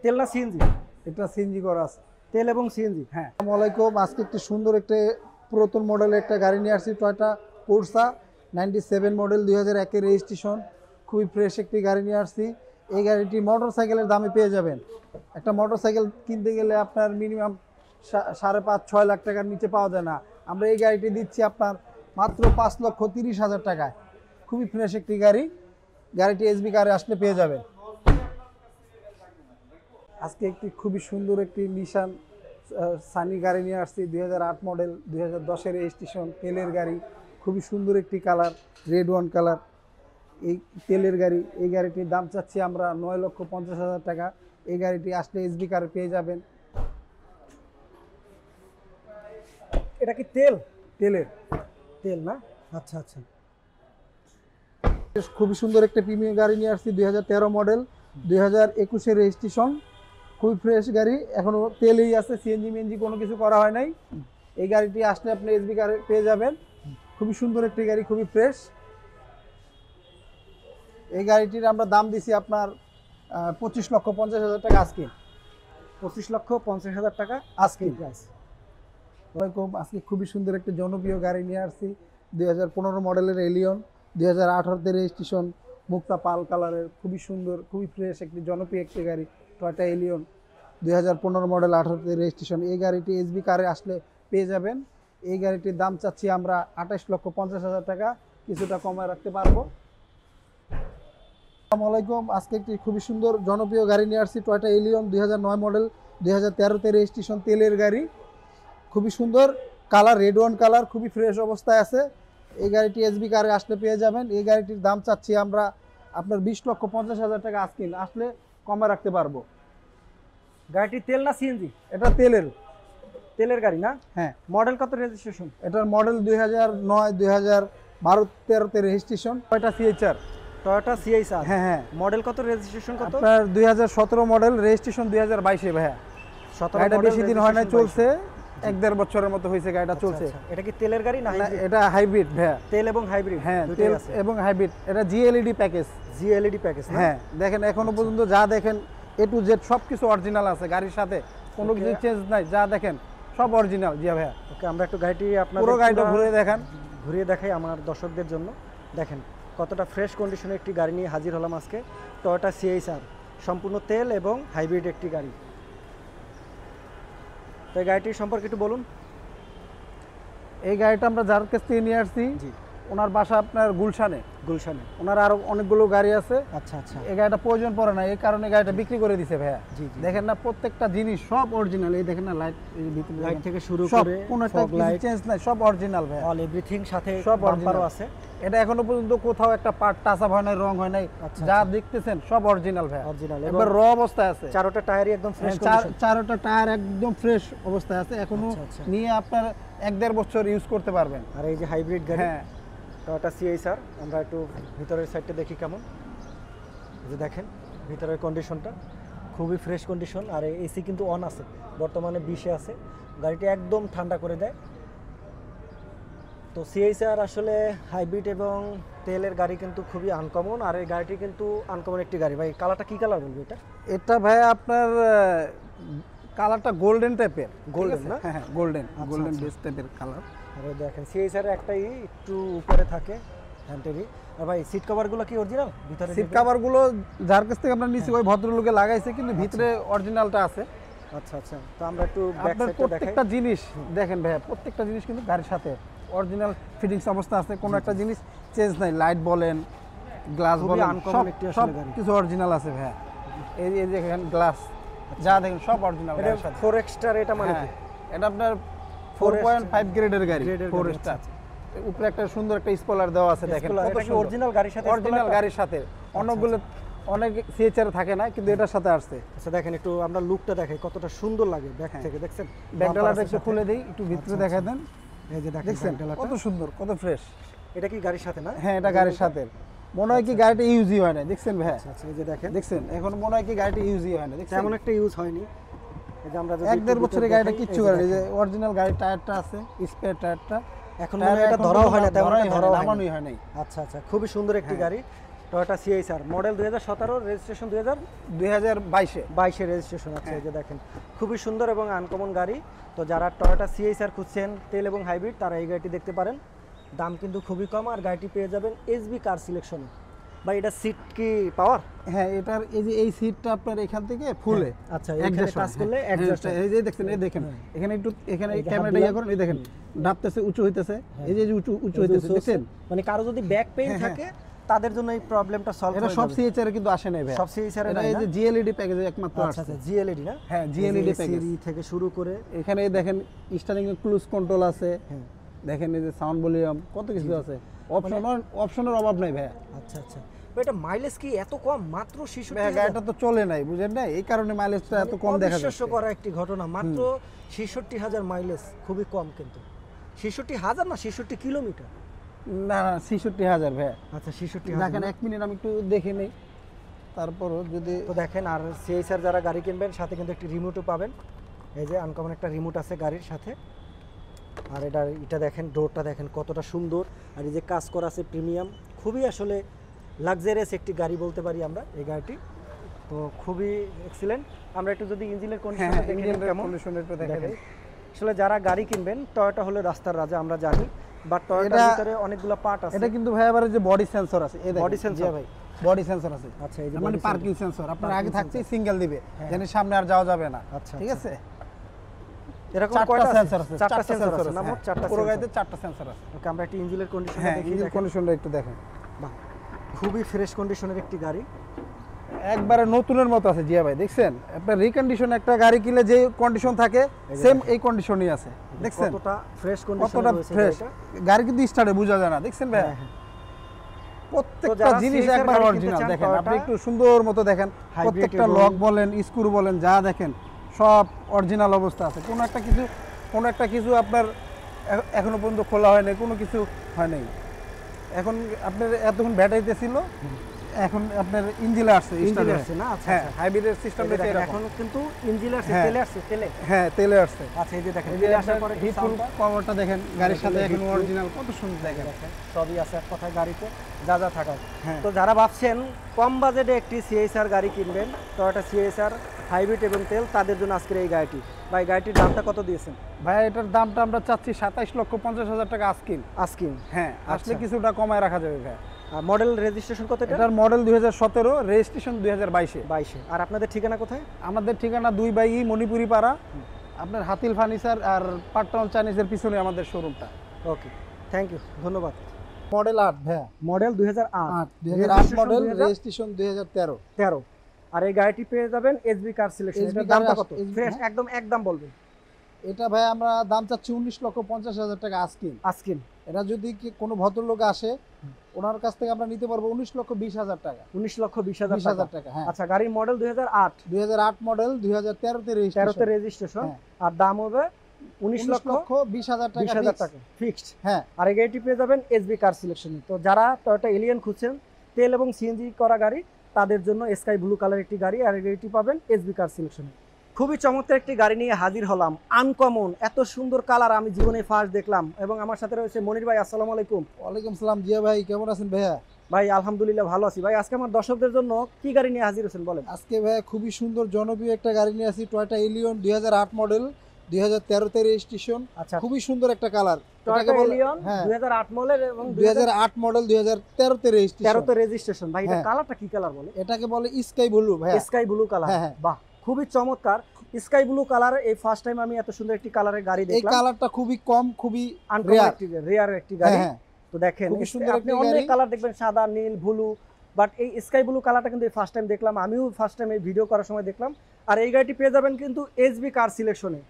তেল না সিএনজি? এটা সিএনজি করা আছে। তেল এবং সিএনজি। হ্যাঁ। আসসালামু আলাইকুম। আজকে একটি সুন্দর একটা পুরাতন মডেলের একটা গাড়ি নিয়ে আসছি, টয়োটা কোর্সা 97 মডেল, 2001-এর রেজিস্ট্রেশন, খুবই ফ্রেশ একটি গাড়ি নিয়ে আসছি। এই গাড়িটি মোটরসাইকেলের দামে পেয়ে যাবেন। একটা মোটরসাইকেল কিনতে গেলে আপনার মিনিমাম 5.5-6 লাখ টাকার নিচে পাওয়া যায় না। আমরা এই গাড়িটি দিচ্ছি আপনার মাত্র 5,30,000 টাকায়। খুবই ফ্রেশ একটি গাড়ি। গাড়িটি এসবি কারে আসলে পেয়ে যাবেন। আজকে একটি খুবই সুন্দর একটি নিশান সানি গাড়ি নিয়ে আসছি, 2008 মডেল, 2010-এর রেজিস্ট্রেশন, তেলের গাড়ি, খুবই সুন্দর একটি কালার, রেড ওয়ান কালার। এই তেলের গাড়ি, এই গাড়িটির দাম চাচ্ছি আমরা 9,50,000 টাকা। এই গাড়িটি আসলে এসবি কারে পেয়ে যাবেন। এটা কি তেল? তেলের। তেল না? আচ্ছা আচ্ছা। খুবই সুন্দর একটা প্রিমিয়াম গাড়ি নিয়ে আসছি, 2013 মডেল, 2021-এর রেজিস্ট্রেশন, খুবই ফ্রেশ গাড়ি, এখনো তেলেই আছে, সিএনজি মিএনজি কোনো কিছু করা হয় নাই। এই গাড়িটি আসলে আপনি এসবি কারে পেয়ে যাবেন। খুবই সুন্দর একটি গাড়ি, খুবই ফ্রেশ। এই গাড়িটির আমরা দাম দিছি আপনার 25,50,000 টাকা আজকে। 25,50,000 টাকা আজকে প্রাইস। ওরকম আজকে খুবই সুন্দর একটা জনপ্রিয় গাড়ি নিয়ে আসছি, 2015 মডেলের এলিয়ন, 2018-তে রেজিস্ট্রেশন, মুক্তা পাল কালারের, খুবই সুন্দর, খুবই ফ্রেশ একটি জনপ্রিয় একটি গাড়ি, টয়োটা এলিয়ন, 2015 মডেল, 18-তে রেজিস্ট্রেশন। এই গাড়িটি এসবি কারে আসলে পেয়ে যাবেন। এই গাড়িটির দাম চাচ্ছি আমরা 28,50,000 টাকা, কিছুটা কমায় রাখতে পারবো। আসসালামু আলাইকুম, আজকে একটি খুবই সুন্দর জনপ্রিয় গাড়ি নিয়ে আসছি, টয়োটা এলিয়ন, 2009 মডেল, 2013-তে রেজিস্ট্রেশন, তেলের গাড়ি, খুবই সুন্দর কালার, রেড ওয়ান কালার, খুবই ফ্রেশ অবস্থায় আছে। এই গাড়িটি এসবি কারে আসলে পেয়ে যাবেন। এই গাড়িটির দাম চাচ্ছি আমরা আপনার 20,50,000 টাকা, আজকে আসলে কমে রাখতে পারবো। গাড়িটি তেল না সিএনজি? এটা তেলের। তেলের গাড়ি না? হ্যাঁ। মডেল কত, রেজিস্ট্রেশন? এটার মডেল 2009, 2012-13-তে registration, Toyota CHR. Toyota CHR. হ্যাঁ হ্যাঁ। মডেল কত, রেজিস্ট্রেশন কত? আপনার 2017 মডেল, রেজিস্ট্রেশন 2022-এ ভাইয়া। 17 গাড়িটা মডেল, বেশি দিন হয় না, রেজিস্ট্রেশন চলছে 1-1.5 বছরের মতো হয়েছে গাড়িটা চলছে। এটা কি তেলের গাড়ি না না, হাইব্রিড? এটা হাইব্রিড ভাইয়া। তেল এবং হাইব্রিড, হ্যাঁ, দুটোই তেল আছে। এবং হাইব্রিড। এটা জিএলইডি প্যাকেজ। জিএলইডি প্যাকেজ না? হ্যাঁ, দেখেন এখনো পর্যন্ত যা দেখেন A to Z সবকিছু অরিজিনাল আছে গাড়ির সাথে, কোনো কিছু চেঞ্জ নাই, যা দেখেন সব অরিজিনাল। জি ভাইয়া। ওকে, আমরা একটু গাড়িটি আপনাদের পুরো গাড়িটা ঘুরে দেখান। ঘুরিয়ে দেখাই আমার দর্শকদের জন্য। দেখেন কতটা ফ্রেশ কন্ডিশনে একটি গাড়ি নিয়ে হাজির হলাম আজকে, টয়োটা সিএইচআর, সম্পূর্ণ তেল এবং হাইব্রিড একটি গাড়ি। তো এই গাড়িটির সম্পর্কে একটু বলুন। এই গাড়িটা আমরা যার কাছ থেকে নিয়ে আসছি, জি। ওনার বাসা আপনার গুলশানে। গুলশানে। ওনার আরো অনেকগুলো গাড়ি আছে। আচ্ছা আচ্ছা। এই গাড়িটা প্রয়োজন পড়ে না, এই কারণে গাড়িটা বিক্রি করে দিছে ভাইয়া। জি জি। দেখেন না, প্রত্যেকটা জিনিস সব অরিজিনাল। এই দেখেন না, লাইট, এই ভিতরে লাইট দেখেন, থেকে শুরু সব করে কোনো একটা চেঞ্জ নাই, সব অরিজিনাল ভাইয়া। অল এভরিথিং, সাথে সব বাম্পারও original আছে। এটা এখনো পর্যন্ত কোথাও একটা পার্ট টাচ আপ হয় নাই, রং হয় নাই, আচ্ছা, যা আচ্ছা। দেখতেছেন সব অরিজিনাল ভাইয়া। অরিজিনাল এবার র অবস্থায় আছে। চারোটা টায়ারই একদম ফ্রেশ হ্যাঁ, কন্ডিশন। চারোটা টায়ার একদম ফ্রেশ অবস্থায় আছে, এখনো আচ্ছা, আচ্ছা। নিয়ে আপনার 1-1.5 বছর ইউজ করতে পারবেন। আর এই যে হাইব্রিড গাড়ি, হ্যাঁ, টয়োটা সিএইচআর, আমরা একটু ভিতরের সাইডটা দেখি কেমন। এই যে দেখেন ভিতরের কন্ডিশনটা খুবই ফ্রেশ কন্ডিশন। আর এসি কিন্তু অন আছে, বর্তমানে 20-এ আছে। গাড়িটি একদম ঠান্ডা করে দেয়। তো সিএইচআর আসলে হাইব্রিড এবং তেলের গাড়ি কিন্তু খুবই আনকমন। আর এই গাড়িটি কিন্তু আনকমন একটি গাড়ি। ভাই কালারটা কি কালার বলবো এটা? এটা ভাই আপনার কালারটা গোল্ডেন টাইপের। Golden না? হ্যাঁ হ্যাঁ, গোল্ডেন, আচ্ছা, গোল্ডেন আচ্ছা। বেস টাইপের কালার। আর এই দেখেন সিএইচআর একটাই একটু উপরে থাকে, হ্যান্ডেরই। আর ভাই সিট কভারগুলো কি অরিজিনাল? ভিতরে সিট কভার গুলো যার কাছ থেকে আমরা নিছি ওই ভদ্রলোকে লাগাইছে, কিন্তু ভিতরে অরিজিনালটা আছে। আচ্ছা আচ্ছা। তো আমরা একটু ব্যাক আপনার সাইডটা দেখাই। প্রত্যেকটা জিনিস দেখেন ভাইয়া, প্রত্যেকটা জিনিস কিন্তু গাড়ির সাথে অরিজিনাল ফিটিংস অবস্থা আছে, কোনো একটা জিনিস চেঞ্জ নাই। লাইট বলেন, গ্লাস খুবই বলেন, uncommon একটি আসলে সব গাড়ি। কিছু অরিজিনাল আছে ভাইয়া। এই দেখেন গ্লাস, যা দেখেন সব অরিজিনাল। এটা 4 স্টার, এটা মানে কি? এটা আপনার 4 4.5 গ্রেডের গাড়ি, গ্রেডের 4 গাড়ি, স্টার। আচ্ছা, উপরে একটা সুন্দর একটা স্পয়লার দেওয়া আছে, দেখেন Spoiler, কত এটা কি সুন্দর। অরিজিনাল গাড়ির সাথে? অরিজিনাল spoiler টা? গাড়ির সাথে। অনেকগুলো, অনেক সিএইচআর থাকে না, কিন্তু এটার সাথে আসছে। আচ্ছা দেখেন একটু আমরা লুকটা দেখাই, কতটা সুন্দর লাগে ব্যাক থেকে, দেখছেন? ব্যাকডালাটা একটু খুলে দেই, একটু ভিতরে আচ্ছা, দেখায় দেন। এই যে দেখেন দেখছেন ব্যাকডালাটা। কত সুন্দর, কত ফ্রেশ। এটা কি গাড়ির সাথে না? হ্যাঁ, এটা গাড়ির সাথে। মনে হয় কি গাড়িটা ইউজই হয় না, দেখছেন ভাই? আচ্ছা আচ্ছা। এই যে দেখেন, দেখছেন এখন মনে হয় কি গাড়িটা ইউজই হয় না, দেখছেন? তেমন একটা ইউজ হয়নি। এই যে আমরা যদি 1-1.5 একটু বছরের ভিতরে গাড়িটা দেখাই, কিচ্ছু এই যে করে না। এই যে দেখেন। অরিজিনাল গাড়ির টায়ারটা আছে, স্পেয়ার টায়ারটা। এখন মনে হয় এটা ধরাও হয় না, তেমন একটা ধরাও হয় না। নামানোই হয় নাই। আচ্ছা আচ্ছা, খুবই সুন্দর একটি গাড়ি, টয়োটা সিএইচআর, মডেল 2017, রেজিস্ট্রেশন 2022-এ। 2022 রেজিস্ট্রেশন আছে। এই যে দেখেন খুবই সুন্দর এবং আনকমন গাড়ি। তো যারা টয়োটা সিএইচআর খুঁজছেন তেল এবং হাইব্রিড, তারা এই গাড়িটি দেখতে পারেন। দাম কিন্তু খুবই কম, আর গাড়িটি পেয়ে যাবেন এসবি কার সিলেকশনে। বা এটা সিট কি পাওয়ার? হ্যাঁ, এটার এই যে এই সিটটা আপনার এখান থেকে ফুলে। আচ্ছা, এখানে টাচ করলে অ্যাডজাস্ট হয়। এই যে দেখছেন, এই দেখেন এখানে একটু, এখানে এই যে ক্যামেরাটা হাত ইয়ে করেন, এই দেখেন ডাবতেছে, উঁচু হইতেছে। এই যে উঁচু উঁচু হইতেছে, দেখছেন? মানে কারো যদি ব্যাক পেইন থাকে, তাদের জন্য এই প্রবলেমটা সলভ এটা হয়ে সব যাবে। সিএইচআর কিন্তু আসে নাই ভাই। সব সিএইচআর এর এটা নাই এই না? যে জিএলইডি প্যাকেজে একমাত্র আচ্ছা আসছে। আচ্ছা, জিএলইডি না? হ্যাঁ, জিএলইডি প্যাকেজ সিরি থেকে শুরু করে এখানে দেখেন স্টারিং এর ক্রুজ কন্ট্রোল আছে। হ্যাঁ। দেখেন এই যে সাউন্ড ভলিউম, কত কিছু আছে। অপশনের অভাব নাই ভাই। আচ্ছা আচ্ছা। এটা মাইলেজ কি এত কম? মাত্র 66,000? ভাই গাড়িটা তো চলে নাই, বুঝেন না, এই কারণে মাইলেজটা এত কম দেখা অবিশ্বাস্য যাচ্ছে। করা একটি ঘটনা, মাত্র 66,000 মাইলেজ, খুবই কম কিন্তু। 66,000 না 66 কিলোমিটার? না না 66,000 ভাইয়া। আচ্ছা 66,000। দেখেন 1 মিনিট আমি একটু দেখে নেই, তারপরও যদি তো দেখেন, আর সিএসআর যারা গাড়ি কিনবেন সাথে কিন্তু একটি রিমোটও পাবেন। এই যে আনকমন একটা রিমোট আছে গাড়ির সাথে। আর এটা দেখেন, ডোরটা দেখেন কতটা সুন্দর, আর এই যে কাজ করা আছে প্রিমিয়াম, খুবই আসলে লাক্সারিয়াস একটি গাড়ি বলতে পারি আমরা এই গাড়িটি। তো খুবই এক্সিলেন্ট। আমরা একটু যদি ইঞ্জিনের কন্ডিশনটা দেখে নিই কেমন। কন্ডিশন একটু দেখে দেখেন, নেই। আসলে যারা গাড়ি কিনবেন, টয়োটা হলো রাস্তার রাজা আমরা জানি, বাট টয়োটার এটা- ভিতরে অনেকগুলো পার্ট আছে। এটা কিন্তু ভাই আবার যে বডি সেন্সর আছে, এই দেখেন Body sensor? জি ভাই, বডি সেন্সর আছে। আচ্ছা, এই যে মানে body পার্কিং সেন্সর আপনার আগে Parking থাকতেই সিঙ্গেল দিবে, হ্যাঁ। যেন সামনে আর যাওয়া যাবে না। আচ্ছা, ঠিক আচ্ছা। আছে, এরকম চারটা কয়টা সেন্সর আছে, চারটা সেন্সর আছে না, হ্যাঁ। মোট চারটা পুরো sensor। গাড়িতে 4টা সেন্সর আছে। ওকে, আমরা একটু ইঞ্জিনের কন্ডিশনটা হ্যাঁ, দেখি। ইঞ্জিন দেখেন, কন্ডিশনটা একটু দেখেন। বাহ, খুবই ফ্রেশ কন্ডিশনের একটি গাড়ি। একবারে নতুনের মতো আছে জিয়া ভাই, দেখছেন? আপনার রিকন্ডিশন একটা গাড়ি কিনলে যে কন্ডিশন থাকে সেম এই কন্ডিশনই আছে, দেখছেন কতটা ফ্রেশ কন্ডিশনে কতটা রয়েছে ফ্রেশ। গাড়িটা। গাড়ি কিন্তু স্টার্টে বোঝা যায় না, দেখছেন ভাই? হ্যাঁ, হ্যাঁ। প্রত্যেকটা যারা জিনিস CSR একবার গাড়ি কিনতে অরিজিনাল চান, দেখেন, আপনি Toyota একটু সুন্দর মতো দেখেন, Hybrid প্রত্যেকটা এবং- লক বলেন, স্ক্রু বলেন, যা দেখেন সব অরিজিনাল অবস্থা আছে। কোনো একটা কিছু আপনার এখনো পর্যন্ত খোলা হয় নাই, কোনো কিছু হয় নাই। এখন আপনার এতক্ষণ ব্যাটারিতে ছিল, এখন আপনার ইঞ্জিনে আসছে, ইঞ্জিনে starter আসছে না? আচ্ছা, হ্যাঁ, আচ্ছা। হাইব্রিডের সিস্টেম এই যে দেখে দেখেন, এরকম। এখন কিন্তু ইঞ্জিনে আসছে, হ্যাঁ। তেলে আসছে, তেলে। হ্যাঁ, তেলে আসছে। আচ্ছা, এই যে দেখেন, এই যে তেলে আসার পরে হিট ফুল পাওয়ারটা দেখেন, গাড়ির সাথে এগুলো এখন heat proof। অরিজিনাল কত সুন্দর দেখেন। দেখেন সবই আছে এক কথায় গাড়িতে, যা যা থাকার। হ্যাঁ। তো যারা ভাবছেন কম বাজেটে একটি সিএসআর গাড়ি কিনবেন, টয়োটা সিএসআর হাইব্রিড এবং তেল, তাদের জন্য আজকের এই গাড়িটি। ভাই, গাড়িটির দামটা কত দিয়েছেন? ভাই এটার দামটা আমরা চাচ্ছি 27,50,000 টাকা আস্কিন। আস্কিং। হ্যাঁ, আসলে আচ্ছা। কিছুটা কমায় রাখা যাবে ভাই। আর মডেল রেজিস্ট্রেশন কত এটা? এটার মডেল 2017, রেজিস্ট্রেশন 2022-এ। 22-এ। আর আপনাদের ঠিকানা কোথায়? আমাদের ঠিকানা 2 বাই মণিপুরি পাড়া, আপনার হাতিল ফার্নিচার আর পাটটাউন চাইনিজের পিছনে আমাদের শোরুমটা। ওকে, থ্যাংক ইউ, ধন্যবাদ। মডেল 8 ভাই, মডেল 2008, 2008 মডেল, রেজিস্ট্রেশন 2013। 13। আর এই গাড়িটি পেয়ে যাবেন এসবি কার সিলেকশন। SB এটার দামটা কার কত? ফ্রেশ একদম, একদম বলবেন। এটা ভাই আমরা দাম চাচ্ছি 19,50,000 টাকা আস্কিন। আস্কিন। এটা যদি কোনো ভদ্রলোক আসে, ওনার কাছ থেকে আমরা নিতে পারবো 19,20,000 টাকা। 19,20,000 টাকা, হ্যাঁ। আচ্ছা, গাড়ির মডেল 2008, 2008 মডেল, 2013-তে 13তে রেজিস্ট্রেশন। হ্যাঁ। আর দাম হবে 19,20,000 19,20,000 টাকা ফিক্সড। হ্যাঁ। আর এই গাড়িটি পেয়ে যাবেন এসবি কার সিলেকশনে। তো যারা টয়োটা এলিয়ন খুঁজছেন, তেল এবং সিএনজি করা গাড়ি, তাদের জন্য স্কাই ব্লু কালার একটি গাড়ি, আর এই গাড়িটি পাবেন এসবি কার সিলেকশনে। খুবই চমৎকার একটি গাড়ি নিয়ে হাজির হলাম। আনকমন, এত সুন্দর কালার আমি জীবনে ফার্স্ট দেখলাম। এবং আমার সাথে রয়েছে মনির ভাই। আসসালামু আলাইকুম। ওয়ালাইকুম সালাম জিয়া ভাই, কেমন আছেন ভাইয়া? ভাই আলহামদুলিল্লাহ ভালো আছি। ভাই, আজকে আমার দর্শকদের জন্য কি গাড়ি নিয়ে হাজির হয়েছেন বলেন? আজকে ভাইয়া খুবই সুন্দর জনপ্রিয় একটা গাড়ি নিয়ে আসি, টয়োটা এলিয়ন 2008 মডেল, 2013-তে রেজিস্ট্রেশন। আচ্ছা, খুবই সুন্দর একটা কালার। টয়োটা এলিয়ন হ্যাঁ, 2008 মডেল এবং 2008 মডেল, 2013-তে রেজিস্ট্রেশন। 13তে রেজিস্ট্রেশন। ভাই, এটা হ্যাঁ। কালারটা কি কালার বলে? এটাকে বলে স্কাই ব্লু ভাইয়া। Sky blue colour. হ্যাঁ, হ্যাঁ। বাহ, খুবই চমৎকার স্কাই ব্লু কালার। এই ফার্স্ট টাইম আমি এত সুন্দর একটি কালারের গাড়ি এই দেখলাম। কালারটা খুবই কম, খুবই আনকমন rare। একটি রেয়ার একটি গাড়ি। হ্যাঁ, তো দেখেন, খুবই সুন্দর আপনি একটি অনেক গাড়ি। কালার দেখবেন, সাদা, নীল, ব্লু, বাট এই স্কাই ব্লু কালারটা কিন্তু এই ফার্স্ট টাইম দেখলাম। আমিও ফার্স্ট টাইম এই ভিডিও করার সময় দেখলাম। আর এই গাড়িটি পেয়ে যাবেন কিন্তু এসবি কার সিলেকশনে,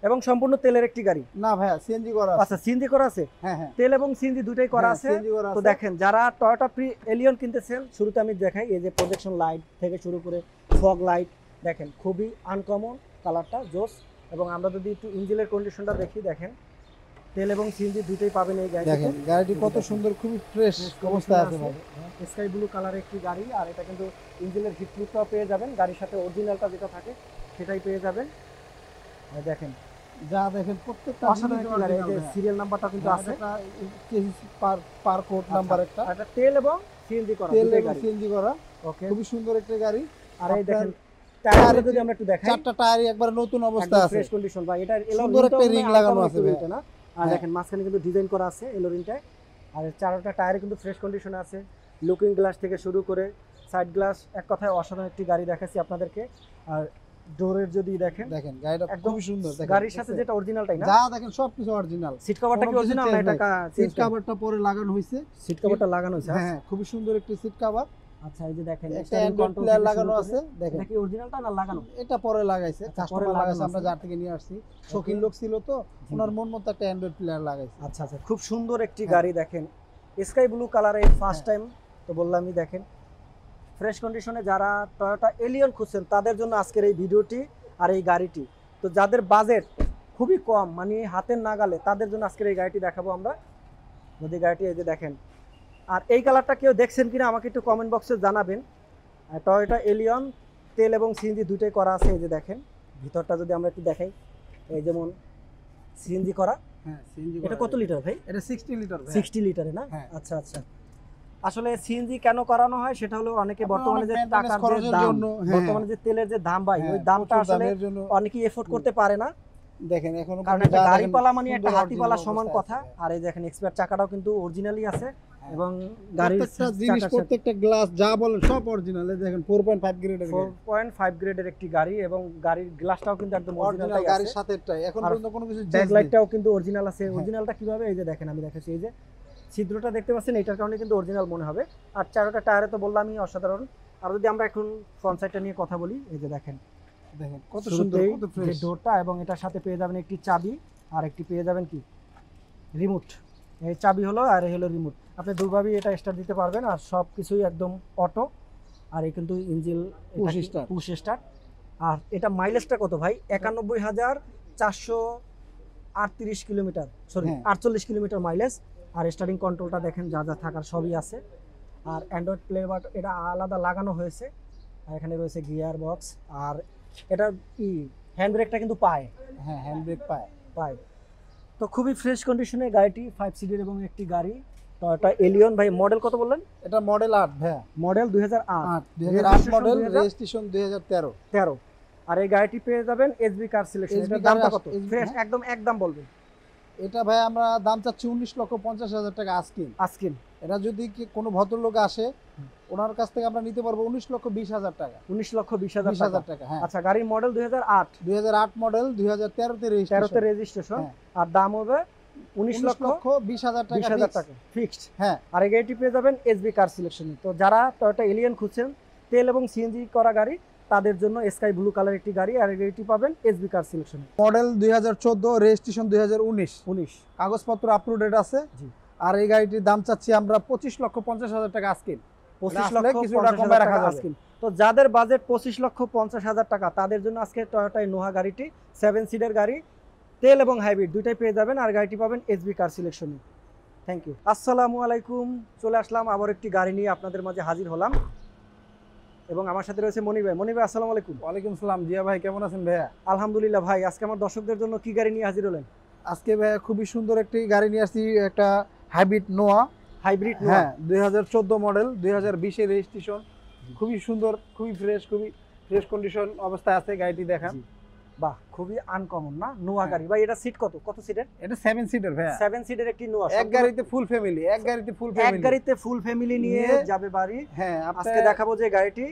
এবং সম্পূর্ণ তেলের একটি গাড়ি। না ভাইয়া, সিএনজি করা আছে। আচ্ছা, সিএনজি করা আছে? হ্যাঁ, হ্যাঁ। তেল এবং সিএনজি দুটাই করা হ্যাঁ, আছে। CNG করা তো আছে। দেখেন, যারা টয়োটা এলিয়ন কিনতেছেন, শুরুতে আমি দেখাই, এই যে প্রজেকশন লাইট থেকে শুরু করে ফগ লাইট, দেখেন খুবই আনকমন কালারটা, জোস। এবং আমরা যদি একটু ইঞ্জিনের কন্ডিশনটা দেখি, দেখেন তেল এবং সিএনজি দুটোই পাবেন এই গাড়িতে। দেখেন গাড়িটি কত সুন্দর, খুবই ফ্রেশ অবস্থায় আছে ভাই। স্কাই ব্লু কালারের একটি গাড়ি। আর এটা কিন্তু ইঞ্জিনের হিট প্রুফটাও পেয়ে যাবেন, গাড়ির সাথে অরিজিনালটা যেটা থাকে সেটাই পেয়ে যাবেন। আর দেখেন, যা দেখেন প্রত্যেকটা অসাধারণ একটি গাড়ি। এই যে সিরিয়াল নাম্বারটা কিন্তু আছে, পার কোড নাম্বার একটা। আর এটা তেল এবং সিএনজি করা তেল দুটোই এবং গাড়ি। সিএনজি করা, ওকে। খুবই সুন্দর একটা গাড়ি। আর এই আপনার দেখেন টায়ারগুলো যদি আমরা একটু দেখাই, চারটা টায়ারই একবার নতুন অবস্থা একদম আছে। ফ্রেশ কন্ডিশন ভাই। এটা সুন্দর একটা রিং লাগানো আছে ভাই। না? আর হ্যাঁ। দেখেন মাঝখানে কিন্তু ডিজাইন করা আছে এলোরিনটায়। আর চারটা টায়ারে কিন্তু ফ্রেশ কন্ডিশনে আছে। লুকিং গ্লাস থেকে শুরু করে সাইড গ্লাস, এক কথায় অসাধারণ একটি গাড়ি দেখাচ্ছি আপনাদেরকে। আর ডোরের যদি দেখেন, দেখেন গাড়িটা একদম খুবই সুন্দর। দেখেন গাড়ির সাথে যেটা অরিজিনালটাই না? যা দেখেন সবকিছু অরিজিনাল। সিট কভারটা কি কোনো কিছু অরিজিনাল না? change এটা নাই। সিট কভারটা পরে লাগানো হয়েছে। সিট কভারটা লাগানো আছে। হ্যাঁ, খুবই সুন্দর একটি সিট কভার। আচ্ছা, এই যে দেখেন একটা অ্যান্ড্রয়েড প্লেয়ার লাগানো আছে। দেখেন এটা কি অরিজিনালটা না লাগানো? এটা পরে লাগাইছে, আচ্ছা, কাস্টমার পরে লাগাইছে, লাগানো আমরা আছে। যার থেকে নিয়ে আসছি। শৌখিন লোক ছিল তো, ওনার মন মতো একটা অ্যান্ড্রয়েড প্লেয়ার লাগাইছে। আচ্ছা আচ্ছা, খুব সুন্দর একটি হ্যাঁ। গাড়ি। দেখেন স্কাই ব্লু কালারে ফার্স্ট টাইম তো বললামই। দেখেন ফ্রেশ কন্ডিশনে যারা টয়োটা এলিয়ন খুঁজছেন, তাদের জন্য আজকের এই ভিডিওটি আর এই গাড়িটি। তো যাদের বাজেট খুবই কম, মানে হাতের নাগালে, তাদের জন্য আজকের এই গাড়িটি দেখাবো আমরা। যদি গাড়িটি এই যে দেখেন, আর এই কালারটা কেউ দেখছেন কিনা আমাকে একটু কমেন্ট বক্সে জানাবেন। টয়োটা এলিয়ন তেল এবং সিএনজি দুটোই করা আছে। এই যে দেখেন ভিতরটা যদি আমরা একটু দেখাই, এই যেমন সিএনজি করা। হ্যাঁ সিএনজি এটা কত লিটার ভাই? এটা 60 লিটার 60 লিটারে না? হ্যাঁ। আচ্ছা আচ্ছা। আসলে সিএনজি কেন করানো হয় সেটা হলো অনেকে বর্তমানে যে টাকার যে দাম, বর্তমানে যে তেলের যে দাম ভাই, ওই দামটা আসলে অনেকেই এফোর্ড করতে পারে না। দেখেন এখন কারণ একটা গাড়িপালা মানে একটা হাতিপালা সমান কথা। আর এই দেখেন এক্সপার্ট চাকাটাও কিন্তু অরিজিনালি আছে এবং গাড়ির জিনিস প্রত্যেকটা গ্লাস যা বলেন সব অরিজিনাল। দেখেন 4.5 গ্রেডের 4.5 গ্রেডের একটি গাড়ি এবং গাড়ির গ্লাসটাও কিন্তু একদম অরিজিনাল, গাড়ির সাথেটাই এখন পর্যন্ত কোনো কিছু ব্যাকলাইটটাও কিন্তু অরিজিনাল আছে। অরিজিনালটা কিভাবে, এই যে দেখেন আমি দেখাচ্ছি, এই যে ছিদ্রটা দেখতে পাচ্ছেন, এটার কারণে কিন্তু অরিজিনাল মনে হবে। আর চারটা টায়ারে তো বললামই অসাধারণ। আর যদি আমরা এখন ফ্রন্ট সাইডটা নিয়ে কথা বলি, এই যে দেখেন কত সুন্দর, কত ফ্রেশ ডোরটা, এবং এটার সাথে পেয়ে যাবেন একটি চাবি আর একটি পেয়ে যাবেন কি রিমোট। এই চাবি হলো আর এই হলো রিমোট, আপনি দুভাবেই এটা স্টার্ট দিতে পারবেন। আর সব কিছুই একদম অটো। আর এই কিন্তু ইঞ্জিন পুশ স্টার্ট। আর এটা মাইলেজটা কত ভাই? 91,438 kilometre, sorry 48 kilometre mileage. Are starting কন্ট্রোলটা দেখেন, যা যা থাকার সবই আছে। আর অ্যান্ড্রয়েড প্লে বাটন এটা আলাদা লাগানো হয়েছে। আর এখানে রয়েছে গিয়ার বক্স। আর এটা হ্যান্ড ব্রেকটা কিন্তু পায়। হ্যাঁ হ্যান্ড ব্রেক পায়। তো খুবই ফ্রেশ কন্ডিশনে গাড়িটি, 5 সিটের এবং একটি গাড়ি টয়োটা এলিয়ন। ভাই মডেল কত বললেন? এটা মডেল 8 ভাই, মডেল 2008 মডেল, রেজিস্ট্রেশন 2013। আর এই গাড়িটি পেয়ে যাবেন এসবি কার সিলেকশন। এটার দামটা কত? ফ্রেশ একদম একদম বলবেন। এটা ভাই আমরা দাম চাচ্ছি 19,50,000 টাকা আজকিন। এটা যদি কোনো ভদ্রলোক আসে ওনার কাছ থেকে আমরা নিতে পারবো 19,20,000 টাকা। 19,20,000 টাকা। হ্যাঁ আচ্ছা, গাড়ির মডেল 2008 মডেল, 2013 তে রেজিস্ট্রেশন। আর দাম হবে 19,20,000 টাকা ফিক্সড। হ্যাঁ। আর এই গাড়িটি পেয়ে যাবেন এসবি কার সিলেকশনে। তো যারা টয়োটা এলিয়ন খুঁজছেন তেল এবং সিএনজি করা গাড়ি, তাদের জন্য স্কাই ব্লু কালার একটি গাড়ি। আর এই গাড়িটি পাবেন এসবি কার সিলেকশনে। মডেল 2014, রেজিস্ট্রেশন 2019, কাগজপত্র আপলোডেড আছে। আর এই গাড়িটির দাম চাচ্ছি আমরা 25,50,000 টাকা আজকিন। 25,50,000 টাকা আজকিন। তো যাদের বাজেট 25,50,000 টাকা, তাদের জন্য আজকে টয়োটা নোহা গাড়িটি 7 সিটের গাড়ি, তেল এবং হাইব্রিড দুইটাই পেয়ে যাবেন। আর গাড়িটি পাবেন এসবি কার সিলেকশনে। Thank you. আসসালামু আলাইকুম। চলে আসলাম আবার একটি গাড়ি নিয়ে আপনাদের মাঝে হাজির হলাম এবং আমার সাথে রয়েছে মনি ভাই। মনি ভাই আসসালামু আলাইকুম। ওয়ালাইকুম সালাম। জিয়া ভাই কেমন আছেন ভাইয়া? আলহামদুলিল্লাহ ভাই। আজকে আমার দর্শকদের জন্য কি গাড়ি নিয়ে হাজির হলেন? আজকে ভাইয়া খুবই সুন্দর একটি গাড়ি নিয়ে আসছি, একটা হাইব্রিড নোয়া। হ্যাঁ 2014 মডেল, 2020 এর রেজিস্ট্রেশন। খুবই সুন্দর, খুবই ফ্রেশ কন্ডিশন অবস্থায় আছে গাড়িটি। দেখেন বাহ, খুবই আনকমন না নোয়া গাড়ি ভাই। এটা সিট কত সিটের? এটা 7 সিটার ভাইয়া। 7 সিটের একটি নোয়া। এক গাড়িতে ফুল ফ্যামিলি নিয়ে যাবে বাড়ি। হ্যাঁ আজকে দেখাবো যে গাড়িটি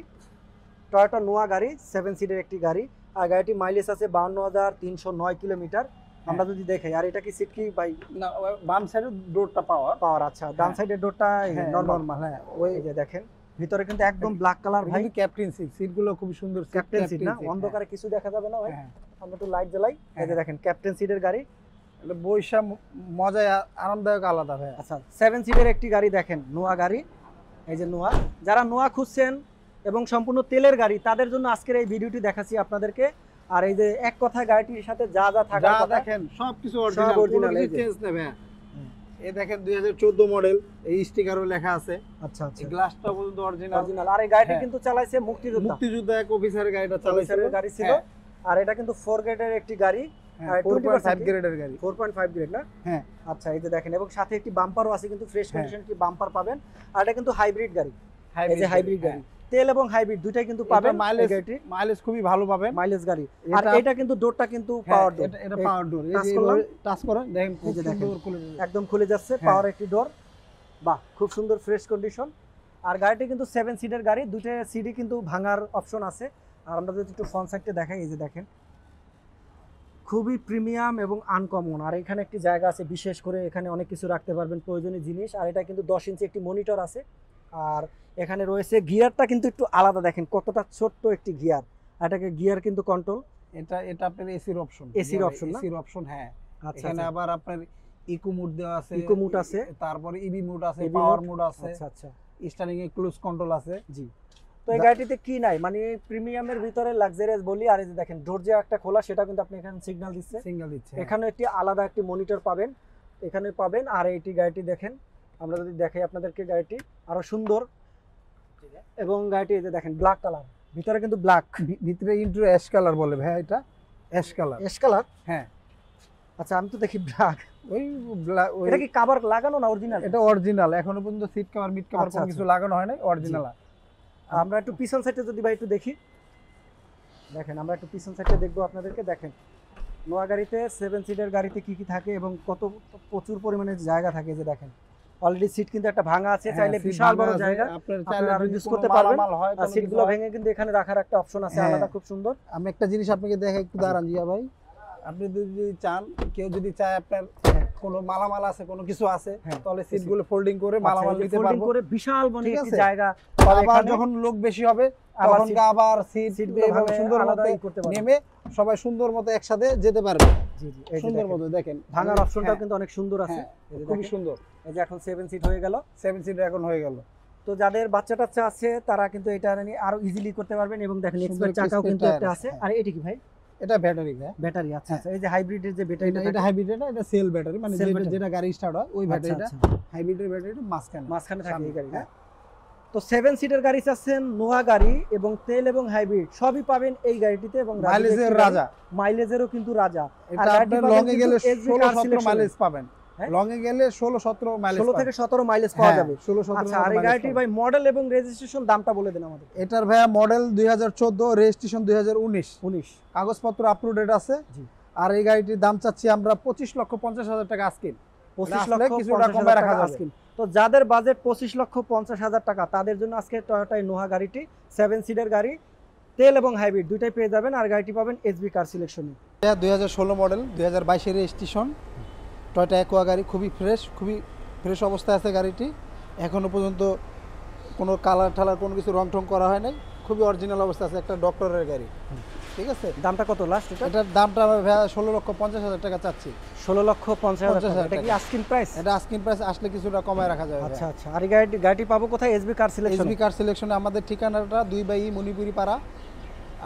টয়োটা নোয়া গাড়ি, 7 সিটের একটি গাড়ি। আর গাড়িটি মাইলেজ আছে 52,309 কিলোমিটার। আমরা যদি দেখাই, আর এটা কি সিট কি ভাই? না, বাম সাইডের ডোরটা পাওয়ার। আচ্ছা, ডান সাইডের ডোরটা নরমাল। হ্যাঁ ওই যে দেখেন ভিতরে কিন্তু একদম ব্ল্যাক কালার ভাই। ক্যাপ্টেন সিটগুলো খুব সুন্দর। ক্যাপ্টেন সিট না, অন্ধকারে কিছু দেখা যাবে না ভাই। আমরা একটু লাইট জ্বালাই। এই যে দেখেন ক্যাপ্টেন সিটের গাড়ি, বৈশা মজায় আরামদায়ক আলাদা ভাই। আচ্ছা 7 সিটের একটি গাড়ি দেখেন, নোয়া গাড়ি। এই যে নোয়া, যারা নোয়া খুঁজছেন এবং সম্পূর্ণ তেলের গাড়ি, তাদের জন্য আজকের এই ভিডিওটি দেখাচ্ছি আপনাদেরকে। আর এই যে এক কথায় গাড়িটির সাথে যা থাকার কথা দেখেন সবকিছু অরিজিনাল, চেঞ্জ নেবে। এই দেখেন 2014 মডেল, এই স্টিকারও লেখা আছে। আচ্ছা, গ্লাসটা পর্যন্ত অরিজিনাল। আর এই গাড়িটি কিন্তু চালাইছে মুক্তিযোদ্ধা এক অফিসারের গাড়িটা চালাইছে, গাড়ি ছিল। আর এটা কিন্তু 4 গ্রেডের একটি গাড়ি, 4.5 গ্রেডের গাড়ি। 4.5 গ্রেড না? হ্যাঁ। আচ্ছা এই যে দেখেন, এবং সাথে একটি বাম্পারও আছে, কিন্তু ফ্রেশ কন্ডিশন কি বাম্পার পাবেন। আর এটা কিন্তু হাইব্রিড গাড়ি। এই যে হাইব্রিড গাড়ি, তেল এবং হাইব্রিড দুইটাই কিন্তু পাবেন। মাইলেজ খুবই ভালো পাবেন, মাইলেজ গাড়ি। আর এটা কিন্তু ডোরটা কিন্তু পাওয়ার ডোর। এটা পাওয়ার ডোর। এই যে টাচ করেন দেখেন খুব সুন্দর একদম খুলে যাচ্ছে, পাওয়ার একটি ডোর। বাহ, খুব সুন্দর ফ্রেশ কন্ডিশন। আর গাড়িটি কিন্তু 7 সিটের গাড়ি, দুইটা সিটই কিন্তু ভাঙার অপশন আছে। আর আমরা যদি একটু ফ্রন্ট সাইডটা দেখাই, এই যে দেখেন খুবই প্রিমিয়াম এবং আনকমন। আর এখানে একটি জায়গা আছে, বিশেষ করে এখানে অনেক কিছু রাখতে পারবেন প্রয়োজনীয় জিনিস। আর এটা কিন্তু 10 ইঞ্চি একটি মনিটর আছে। আর এখানে রয়েছে গিয়ারটা কিন্তু একটু আলাদা, দেখেন কতটা ছোট্ট একটি গিয়ার। এটাকে গিয়ার কিন্তু কন্ট্রোল, এটা আপনার এসির অপশন। হ্যাঁ। আচ্ছা, এখানে আবার আপনার ইকো মোড দেওয়া আছে, আছে, তারপরে ইবি মোড আছে, পাওয়ার মোড আছে। আচ্ছা, স্টারিং এ ক্লোজ কন্ট্রোল আছে। জি। তো এই গাড়িটিতে কি নাই মানে প্রিমিয়ামের ভিতরে লাক্সারিয়াস বলি, আর এই যে দেখেন দরজা একটা খোলা, সেটা কিন্তু আপনি এখানে সিগন্যাল দিচ্ছে, সিঙ্গেল দিচ্ছে। এখানে একটি আলাদা একটি মনিটর পাবেন, এখানে পাবেন। আর এইটি গাড়িটি দেখেন, আমরা যদি দেখাই আপনাদেরকে, গাড়িটি আরো সুন্দর এবং গাড়িটি এই যে দেখেন ব্ল্যাক কালার, ভিতরে কিন্তু ব্ল্যাক, ভিতরে ইন্টু অ্যাশ কালার বলে ভাই, এটা অ্যাশ কালার। অ্যাশ কালার, হ্যাঁ। আচ্ছা আমি তো দেখি ব্ল্যাক। ওই এটা কি কভার লাগানো না অরিজিনাল? এটা অরিজিনাল, এখনো পর্যন্ত সিট কভার মিড কভার আচ্ছা, কোনো কিছু লাগানো হয় নাই, অরিজিনাল। আমরা একটু পিছন সাইডে যদি ভাই একটু দেখি, দেখেন আমরা একটু পিছন সাইডে দেখবো আপনাদেরকে। দেখেন নোয়া গাড়িতে 7 সিটের গাড়িতে কি কি থাকে এবং কত প্রচুর পরিমাণে জায়গা থাকে, যে দেখেন অলরেডি সিট কিন্তু একটা ভাঙা আছে, চাইলে বিশাল বড় জায়গা আপনারা আরো ইউজ করতে পারবেন। আর সিটগুলো ভেঙে কিন্তু এখানে রাখার একটা অপশন আছে আলাদা, খুব সুন্দর। আমি একটা জিনিস আপনাকে দেখাই, একটু দাঁড়ান জিয়া ভাই। আপনি যদি চান, কেউ যদি চায় আপনার কোনো মালামাল আছে, কোনো কিছু আছে, তাহলে সিটগুলো ফোল্ডিং করে মালামাল নিতে পারবো, করে বিশাল বড় একটা জায়গা। আবার যখন লোক বেশি হবে তখন আবার সিট এইভাবে সুন্দর মতো নেমে সবাই সুন্দর মতো একসাথে যেতে পারবে। জি জি, সুন্দর মতো দেখেন ভাঙার অপশনটাও কিন্তু অনেক সুন্দর আছে, খুবই সুন্দর। এই যে এখন 7 সিট হয়ে গেল, 7 সিট এখন হয়ে গেল। তো যাদের বাচ্চা টাচ্চা আছে তারা কিন্তু এটা নিয়ে আরো ইজিলি করতে পারবেন। এবং দেখেন এক্সপার্ট চাকাও কিন্তু একটা আছে। আর এটা কি ভাই? এটা ব্যাটারি ভাই, ব্যাটারি। আচ্ছা আচ্ছা, এই যে হাইব্রিডের যে ব্যাটারিটা, এটা হাইব্রিড না, এটা সেল ব্যাটারি, মানে যেটা গাড়ি স্টার্ট হয় ওই ব্যাটারিটা। হাইব্রিডের ব্যাটারিটা মাঝখানে থাকে এই গাড়িটা। তো 7 সিটের গাড়ি চাচ্ছেন, নোয়া গাড়ি এবং তেল এবং হাইব্রিড সবই পাবেন এই গাড়িটিতে। এবং মাইলেজের রাজা, মাইলেজেরও কিন্তু রাজা। এটা আপনি লং এ গেলে 16-17 মাইলেজ পাবেন। লং এ গেলে 16-17 মাইলেজ, 16 থেকে 17 মাইলেজ পাওয়া যাবে। 16-17। আচ্ছা, আর এই গাড়িটির ভাই মডেল এবং রেজিস্ট্রেশন দামটা বলে দেন আমাদের। এটার ভাইয়া মডেল 2014, রেজিস্ট্রেশন 2019, কাগজপত্র আপলোডেড আছে। আর এই গাড়িটির দাম চাচ্ছি আমরা 25,50,000 টাকা আজকে। 25,50,000 কিছুটা কমে রাখা যাবে। তো যাদের বাজেট 25,50,000 টাকা তাদের জন্য আজকে টয়োটা নোহা গাড়িটি 7 সিটের গাড়ি, তেল এবং হাইব্রিড দুইটাই পেয়ে যাবেন। আর গাড়িটি পাবেন এসবি কার সিলেকশনে। 2016 মডেল, 2022 এর রেজিস্ট্রেশন, টয়োটা অ্যাকোয়া গাড়ি, খুবই ফ্রেশ অবস্থায় আছে গাড়িটি। এখনো পর্যন্ত কোনো কালার ঠালার কোনো কিছু রং টং করা হয় নাই, খুবই অরিজিনাল অবস্থা আছে, একটা ডক্টরের গাড়ি। ঠিক আছে, দামটা কত লাস্ট? এটার দামটা আমরা 16,50,000 টাকা চাচ্ছি। 16,50,000 এটা কি আস্কিং প্রাইস? এটা আস্কিং প্রাইস, আসলে কিছুটা কমায় রাখা যাবে। আচ্ছা আচ্ছা। আর এই গাড়িটি পাবো কোথায়? SB car selection. SB car সিলেকশনে আমাদের ঠিকানাটা 2/E মণিপুরি পাড়া,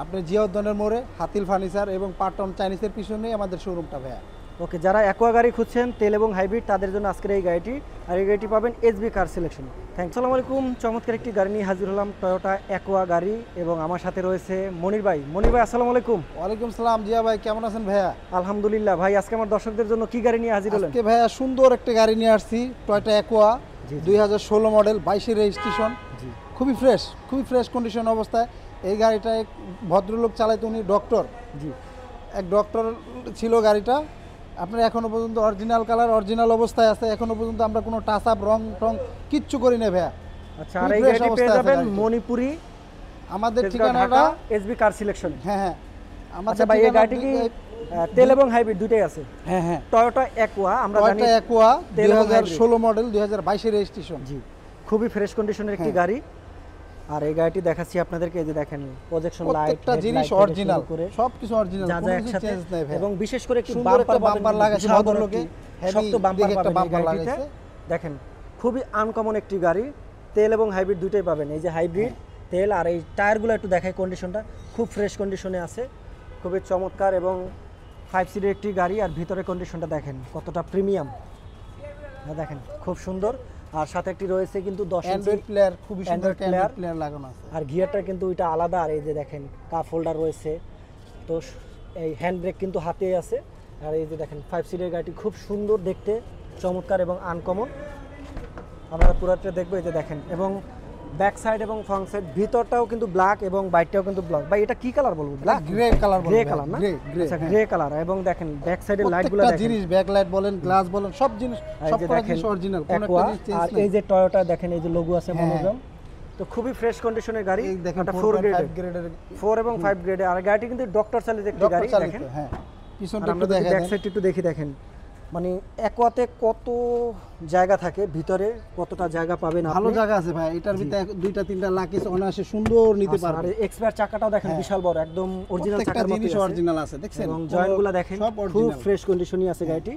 আপনি জিয়া উদ্যানের মোড়ে, হাতিল ফার্নিচার এবং পাটন চাইনিজের পিছনেই আমাদের শোরুমটা ভাইয়া। ওকে, যারা অ্যাকোয়া গাড়ি খুঁজছেন তেল এবং হাইব্রিড তাদের জন্য আজকের এই গাড়িটি। আর এই গাড়িটি পাবেন এসবি কার সিলেকশন। থ্যাংকস। আসসালামু আলাইকুম। চমৎকার একটি গাড়ি নিয়ে হাজির হলাম, টয়োটা অ্যাকোয়া গাড়ি, এবং আমার সাথে রয়েছে মনির ভাই। মনির ভাই আসসালামু আলাইকুম। ওয়ালাইকুম সালাম জিয়া ভাই, কেমন আছেন ভাইয়া? আলহামদুলিল্লাহ ভাই। আজকে আমার দর্শকদের জন্য কি গাড়ি নিয়ে হাজির হলেন? আজকে ভাইয়া সুন্দর একটা গাড়ি নিয়ে আসছি, টয়োটা অ্যাকোয়া 2016 মডেল, 22 রেজিস্ট্রেশন, খুবই ফ্রেশ কন্ডিশন অবস্থায়। এই গাড়িটা এক ভদ্রলোক চালাইতো, উনি ডক্টর, এক ডক্টর ছিল গাড়িটা। আপনার এখনো পর্যন্ত অরিজিনাল কালার, অরিজিনাল অবস্থায় আছে। এখনো পর্যন্ত আমরা কোনো টাচ আপ, রং টং কিচ্ছু করি না ভাইয়া। আচ্ছা, আর এই গাড়িটি পেয়ে যাবেন মণিপুরি, আমাদের ঠিকানাটা এসবি কার সিলেকশন। হ্যাঁ। আচ্ছা ভাই, এই গাড়িটি কি তেল এবং হাইব্রিড দুইটাই আছে? হ্যাঁ। টয়োটা অ্যাকোয়া, আমরা জানি টয়োটা অ্যাকোয়া 2016 মডেল, 2022 রেজিস্ট্রেশন। জি, খুবই ফ্রেশ কন্ডিশনের একটি গাড়ি। আর এই গাড়িটি দেখাচ্ছি আপনাদেরকে, যে দেখেন প্রজেকশন লাইট, প্রত্যেকটা জিনিস অরিজিনাল, সবকিছু অরিজিনাল, কোনো কিছু চেঞ্জ নাই ভাই। এবং বিশেষ করে একটি বাম্পার লাগাইছে ভদ্রলোকে, শক্ত বাম্পার লাগাইছে। দেখেন খুবই আনকমন একটি গাড়ি, তেল এবং হাইব্রিড দুইটাই পাবেন। এই যে হাইব্রিড, তেল, আর এই টায়ারগুলো একটু দেখাই, কন্ডিশনটা খুব ফ্রেশ কন্ডিশনে আছে, খুবই চমৎকার এবং 5 সিটের একটি গাড়ি। আর ভিতরে কন্ডিশনটা দেখেন কতটা প্রিমিয়াম, দেখেন খুব সুন্দর। আর সাথে একটি রয়েছে কিন্তু 10 ইঞ্চি প্লেয়ার, খুবই সুন্দর প্লেয়ার লাগানো আছে। আর গিয়ারটা কিন্তু ওইটা আলাদা। আর এই যে দেখেন কাপ হোল্ডার রয়েছে, তো এই হ্যান্ড ব্রেক কিন্তু হাতে আছে। আর এই যে দেখেন 5 সিটের গাড়িটি খুব সুন্দর দেখতে, চমৎকার এবং আনকমন। আমরা পুরোটা দেখবো। এই যে দেখেন, এবং ব্যাক সাইড এবং ফ্রন্ট সাইড, ভিতরটাও কিন্তু ব্ল্যাক এবং বাইকটাও কিন্তু ব্ল্যাক। ভাই এটা কি কালার বলবো? ব্ল্যাক, গ্রে কালার না? আচ্ছা, গ্রে কালার। এবং দেখেন ব্যাক সাইডের লাইটগুলো দেখেন, জিনিস ব্যাক লাইট বলেন, গ্লাস বলেন, সব জিনিস সবকটা জিনিস অরিজিনাল, কোনো একটা জিনিস চেঞ্জ আর নাই। এই যে টয়োটা দেখেন, এই যে লোগো আছে মনোগ্রাম, তো খুবই ফ্রেশ কন্ডিশনের গাড়ি। এই দেখেন 4 গ্রেডের, 4 এবং 5 গ্রেডে। আর গাড়িটি কিন্তু ডক্টর চালিত একটি গাড়ি। দেখেন হ্যাঁ, পিছনটা একটু দেখেন, ব্যাক সাইডটা একটু দেখেন, মানে অ্যাকোয়াতে কত জায়গা থাকে, ভিতরে কতটা জায়গা পাবেন আপনি। ভালো জায়গা আছে ভাই, এটার ভিতরে 2-3টা লাকিস অনায়াসে সুন্দর নিতে পারবে। আর এক্সপায়ার চাকাটাও দেখেন বিশাল বড়, একদম অরিজিনাল চাকার মতো জিনিস অরিজিনাল আছে, দেখছেন? এবং জয়েন্টগুলো দেখেন খুব ফ্রেশ কন্ডিশনই আছে গাড়িটি।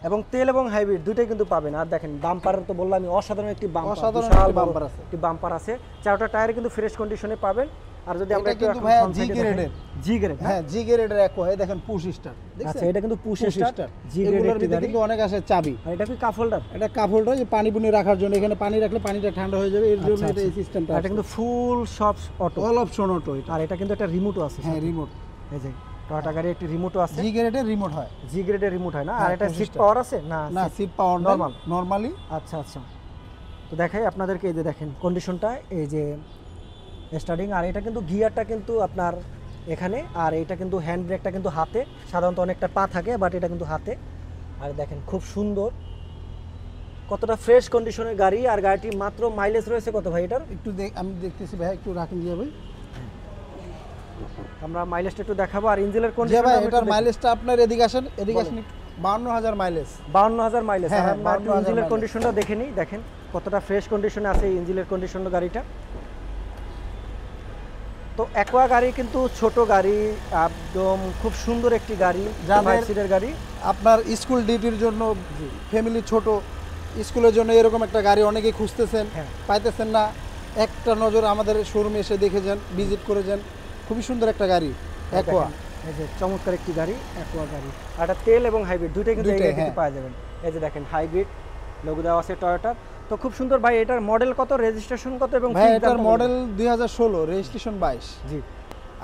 এবং তেল এবং হাইব্রিড দুইটাই কিন্তু পাবেন। আর দেখেন বাম্পার তো বললাম আমি, অসাধারণ একটি বাম্পার, অসাধারণ বিশাল একটি বাম্পার আছে। একটি বাম্পার আছে। চারটা টায়ার কিন্তু ফ্রেশ কন্ডিশনে পাবেন। আর যদি আমরা এটা একটু কিন্তু এখন ভাইয়া front জি side এ গ্রেডের। দেখেন, জি গ্রেড, হ্যাঁ জি গ্রেডের অ্যাকোয়া, এই দেখেন পুশ স্টার্ট দেখছেন? আচ্ছা এটা কিন্তু পুশ পুশ স্টার্ট স্টার্ট। জি গ্রেড এগুলোর একটি ভিতরে গাড়ি। কিন্তু অনেক আছে চাবি। আর এটা কি কাপ হোল্ডার? এটা কাপ হোল্ডার, যে পানি পুনি রাখার জন্য, এখানে পানি রাখলে পানিটা ঠান্ডা হয়ে যাবে, এর জন্য এটা এই সিস্টেমটা। এটা কিন্তু ফুল সব অটো, অল অপশন অটো এটা। আর এটা কিন্তু একটা রিমোটও আছে। হ্যাঁ রিমোট, এই যে টয়োটা গাড়ি একটি রিমোটও আছে। জি গ্রেডের রিমোট হয়। জি গ্রেডের রিমোট হয় না? আর হ্যাঁ, এটা সিট 25 পাওয়ার আছে না? না সিট পাওয়ার নরমাল, নরমালি। আচ্ছা আচ্ছা। তো দেখাই আপনাদেরকে, এই যে দেখেন কন্ডিশনটা, এই যে স্টার্টিং। আর এটা কিন্তু গিয়ারটা কিন্তু আপনার এখানে, আর এটা কিন্তু হ্যান্ড ব্রেকটা কিন্তু হাতে, সাধারণত অনেকটা পা থাকে, বাট এটা কিন্তু হাতে। আর দেখেন খুব সুন্দর, কতটা ফ্রেশ কন্ডিশনের গাড়ি। আর গাড়িটি মাত্র মাইলেজ রয়েছে কত ভাই এটার? একটু আমি দেখতেছি ভাই, একটু রাখেন দিয়ে ভাই। আমরা মাইলেজটা একটু দেখাবো। আর ইঞ্জিনের যে কন্ডিশন ভাই এটার মাইলেজটা আপনার এদিকে আসেন, এদিকে আসেন, 52,000 মাইলেজ। 52,000 মাইলেজ। হ্যাঁ, আর আমরা একটু 52,000 ইঞ্জিনের mileage। কন্ডিশনটা দেখে নিই। দেখেন কতটা ফ্রেশ কন্ডিশনে আছে ইঞ্জিনের কন্ডিশন গাড়িটা। তো অ্যাকোয়া গাড়ি কিন্তু ছোট গাড়ি, একদম খুব সুন্দর একটি গাড়ি, যাদের 5 সিটের গাড়ি। আপনার স্কুল ডিউটির জন্য, ফ্যামিলি ছোট, স্কুলের জন্য এরকম একটা গাড়ি অনেকেই খুঁজতেছেন, হ্যাঁ। পাইতেছেন না, একটা নজর আমাদের শোরুমে এসে দেখে যান, ভিজিট করে যান। খুবই সুন্দর একটা গাড়ি অ্যাকোয়া। এই যে চমৎকার একটি গাড়ি, অ্যাকোয়া গাড়ি। আর এটা তেল এবং হাইব্রিড দুইটাই কিন্তু এই দুইটাই, গাড়িতে হ্যাঁ। পাওয়া যাবেন। এই যে দেখেন হাইব্রিড লোগো দেওয়া আছে টয়োটার। তো খুব সুন্দর ভাই। এটার মডেল কত, রেজিস্ট্রেশন কত এবং ভাই fixed এটার দামটা মডেল 2016, রেজিস্ট্রেশন 22। জি,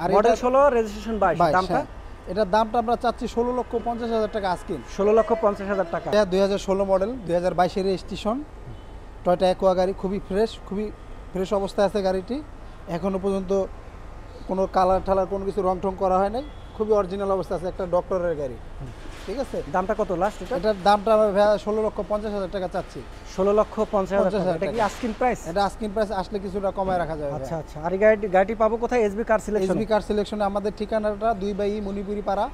আর মডেল এটা 16, রেজিস্ট্রেশন 22। দামটা এটার দামটা আমরা চাচ্ছি 16,50,000 টাকা আজকে। 16,50,000 টাকা। 2016 মডেল, 2022 রেজিস্ট্রেশন, টয়োটা অ্যাকোয়া গাড়ি, খুবই খুবই ফ্রেশ অবস্থায় আছে গাড়িটি। এখনো পর্যন্ত কোনো কালার টালার কোনো কিছু রং টং করা হয় নাই, খুবই অরিজিনাল অবস্থা আছে, একটা ডক্টরের গাড়ি। ঠিক আছে, দামটা কত লাস্ট এটা? এটার দামটা আমরা 16,50,000 টাকা চাচ্ছি। 16,50,000 টাকা। 50,000 এটা কি টাকা। Asking price? এটা আস্কিং প্রাইস, আসলে কিছুটা কমায় রাখা যাবে। আচ্ছা আচ্ছা। আর এই গাড়িটি পাবো কোথায়? SB car selection. SB car সিলেকশনে আমাদের ঠিকানাটা 2/E মণিপুরি পাড়া,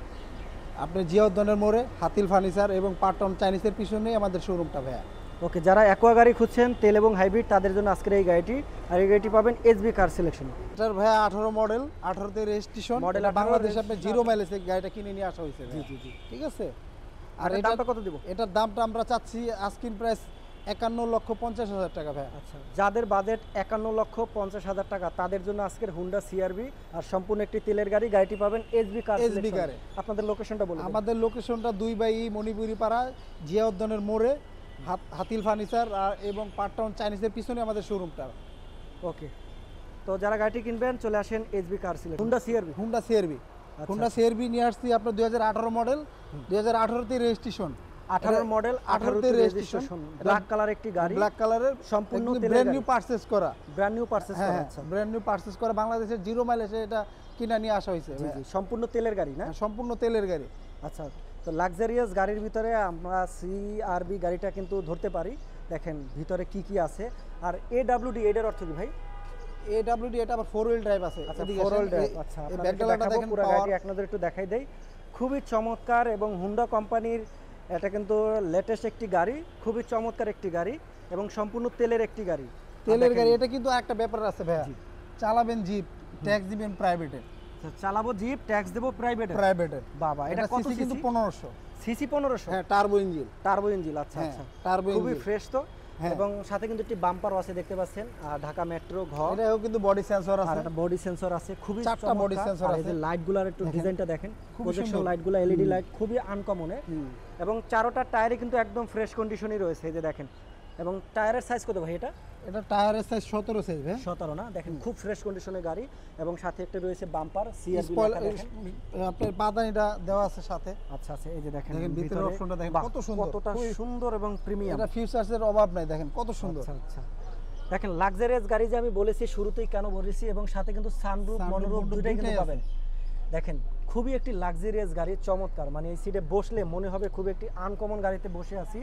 আপনি জিয়াউদ্দিনের মোড়ে, হাতিল ফার্নিচার এবং পাটন চাইনিজের পিছনেই আমাদের শোরুমটা ভাইয়া। ওকে, যারা অ্যাকোয়া গাড়ি খুঁজছেন তেল এবং হাইব্রিড, তাদের জন্য আজকের এই গাড়িটি। আর এই গাড়িটি পাবেন এসবি কার সিলেকশন। এটার ভাইয়া 18 মডেল, 18তে রেজিস্ট্রেশন, Model এটা 18 বাংলাদেশে আপনি 0 মাইলেজে গাড়িটা কিনে নিয়ে আসা হয়েছে। জি জি জি। ঠিক আছে। আর আর এটার দামটা কত দিব? এটার দামটা আমরা চাচ্ছি আস্কিং প্রাইস 51,50,000 টাকা ভাইয়া। আচ্ছা, যাদের বাজেট 51,50,000 টাকা, তাদের জন্য আজকের হুন্ডা সিআরভি আর সম্পূর্ণ একটি তেলের গাড়ি। গাড়িটি পাবেন এসবি কার SB সিলেকশন। কারে। আপনাদের লোকেশনটা বলুন। আমাদের লোকেশনটা 2/E মণিপুরি পাড়া, জিয়াউদ্দিনের মোড়ে, হাতিল ফার্নিচার এবং পাটন চাইনিজের পিছনে আমাদের শোরুমটা। ওকে, তো যারা গাড়িটি কিনবেন চলে আসেন SB car selection. Honda CRV. Honda CRV, Honda CRV নিয়ে আসছি আপনার 2018 মডেল, 2018তে রেজিস্ট্রেশন। 18 মডেল, 18তে রেজিস্ট্রেশন, ব্ল্যাক কালার একটি গাড়ি, ব্ল্যাক কালারের, সম্পূর্ণ তেলের ব্র্যান্ড গাড়ি। নিউ পারচেজ করা। ব্র্যান্ড নিউ পারচেজ হ্যাঁ করা। হ্যাঁ, আচ্ছা ব্র্যান্ড নিউ পারচেজ করা, বাংলাদেশের 0 মাইলেজে এটা কিনা নিয়ে আসা হয়েছে। জি জি, সম্পূর্ণ তেলের গাড়ি না? হ্যাঁ, সম্পূর্ণ তেলের গাড়ি। আচ্ছা, তো লাক্সারিয়াস গাড়ির ভিতরে আমরা সিআরবি গাড়িটা কিন্তু ধরতে পারি। দেখেন ভিতরে কি কি আছে। আর এডব্লিউডি, এটার অর্থ কি ভাই? AWD, এটা আবার 4 হুইল ড্রাইভ আছে। আচ্ছা, এদিকে 4 হুইল আসেন, ড্রাইভ। এই- আচ্ছা, এই আপনাদেরকে ব্যাকডালাটা দেখাবো, দেখেন, পুরো পাওয়ার। গাড়ি আপনাদের একটু দেখাই দেই। খুবই চমৎকার এবং হুন্ডা কোম্পানির এটা কিন্তু লেটেস্ট একটি গাড়ি, খুবই চমৎকার একটি গাড়ি এবং সম্পূর্ণ তেলের একটি গাড়ি। তেলের গাড়ি। এটা কিন্তু একটা ব্যাপার আছে ভাইয়া, চালাবেন জিপ, ট্যাক্স দিবেন প্রাইভেটে, চালাবো জিপ, ট্যাক্স দেবো প্রাইভেটে। প্রাইভেটের। বাবা, এটা কত সিসি কিন্তু 1500। সিসি 1500। হ্যাঁ, টার্বো ইঞ্জিন। Turbo engine. আচ্ছা হ্যাঁ, আচ্ছা, টার্বো খুবই ইঞ্জিন। ফ্রেশ তো। হ্যাঁ। এবং সাথে কিন্তু একটি বাম্পারও আছে দেখতে পাচ্ছেন। আর ঢাকা মেট্রো ঘর, এটাও কিন্তু বডি সেন্সর আর আছে। একটা বডি সেন্সর আছে, খুবই 4টা বডি সেন্সর আর এই আছে। যে লাইটগুলোর একটু দেখেন, ডিজাইনটা দেখেন, খুবই প্রজেকশন সুন্দর। লাইটগুলো, এলইডি লাইট, খুবই আনকমনে। হুম। এবং চারোটা টায়ারে কিন্তু একদম ফ্রেশ কন্ডিশনই রয়েছে, এই যে দেখেন। এবং টায়ারের সাইজ কত ভাই এটা? এটা টায়ারের সাইজ 17 সাইজ ভাই। 17 না? দেখেন খুব ফ্রেশ কন্ডিশনের গাড়ি। এবং সাথে একটা রয়েছে বাম্পার সিআরবি স্পয়লার, লেখা দেখেন। আপনার পাদানিটা দেওয়া আছে সাথে। আচ্ছা আচ্ছা, এই যে দেখেন দেখেন ভিতরের ভিতরে, অপশনটা দেখেন বাহ, কত সুন্দর, কতটা খুবই- সুন্দর এবং প্রিমিয়াম। এটা ফিউচার্সের অভাব নাই, দেখেন কত সুন্দর। আচ্ছা আচ্ছা, দেখেন লাক্সারিয়াস গাড়ি যে আমি বলেছি শুরুতেই কেন বলেছি, এবং সাথে কিন্তু সানরুফ, Sunroof, মনোরুফ moonroof দুইটাই কিন্তু দুইটাই পাবেন। দেখেন খুবই একটি লাক্সারিয়াস গাড়ি, চমৎকার। মানে এই সিটে বসলে মনে হবে খুব একটি আনকমন গাড়িতে বসে আছি।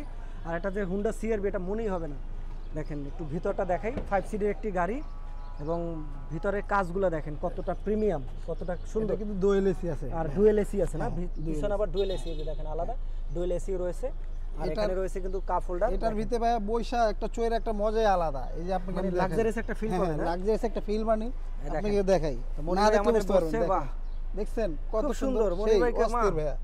আর এটা যে হুন্ডা সিআরবি, এটা মনেই হবে না। দেখেন একটু ভিতরটা দেখাই, 5 সিটের একটি গাড়ি এবং ভিতরের কাজগুলো দেখেন কতটা প্রিমিয়াম, কতটা সুন্দর। এটা কিন্তু ডুয়েল এসি আছে। আর ডুয়েল এসি আছে না? হ্যাঁ, পিছনে আবার ডুয়েল এসি, এই যে দেখেন আলাদা ডুয়েল এসি রয়েছে। আর এখানে রয়েছে কিন্তু কাপ হোল্ডার। এটার ভিতরে ভাই বৈশা একটা চোয়ের একটা মজাই আলাদা। এই যে আপনি মানে লাক্সারিয়াস একটা ফিল পাবেন না? লাক্সারিয়াস একটা ফিল মানে দেখেন। আপনাকে দেখাই, মনে না হয় দেখলে আমাদের বুঝতে পারবেন। বসছে, দেখেন। বাহ। দেখছেন কত খুব সুন্দর, সুন্দর, মনে সেই হয় কেমন? অস্থির ভাইয়া।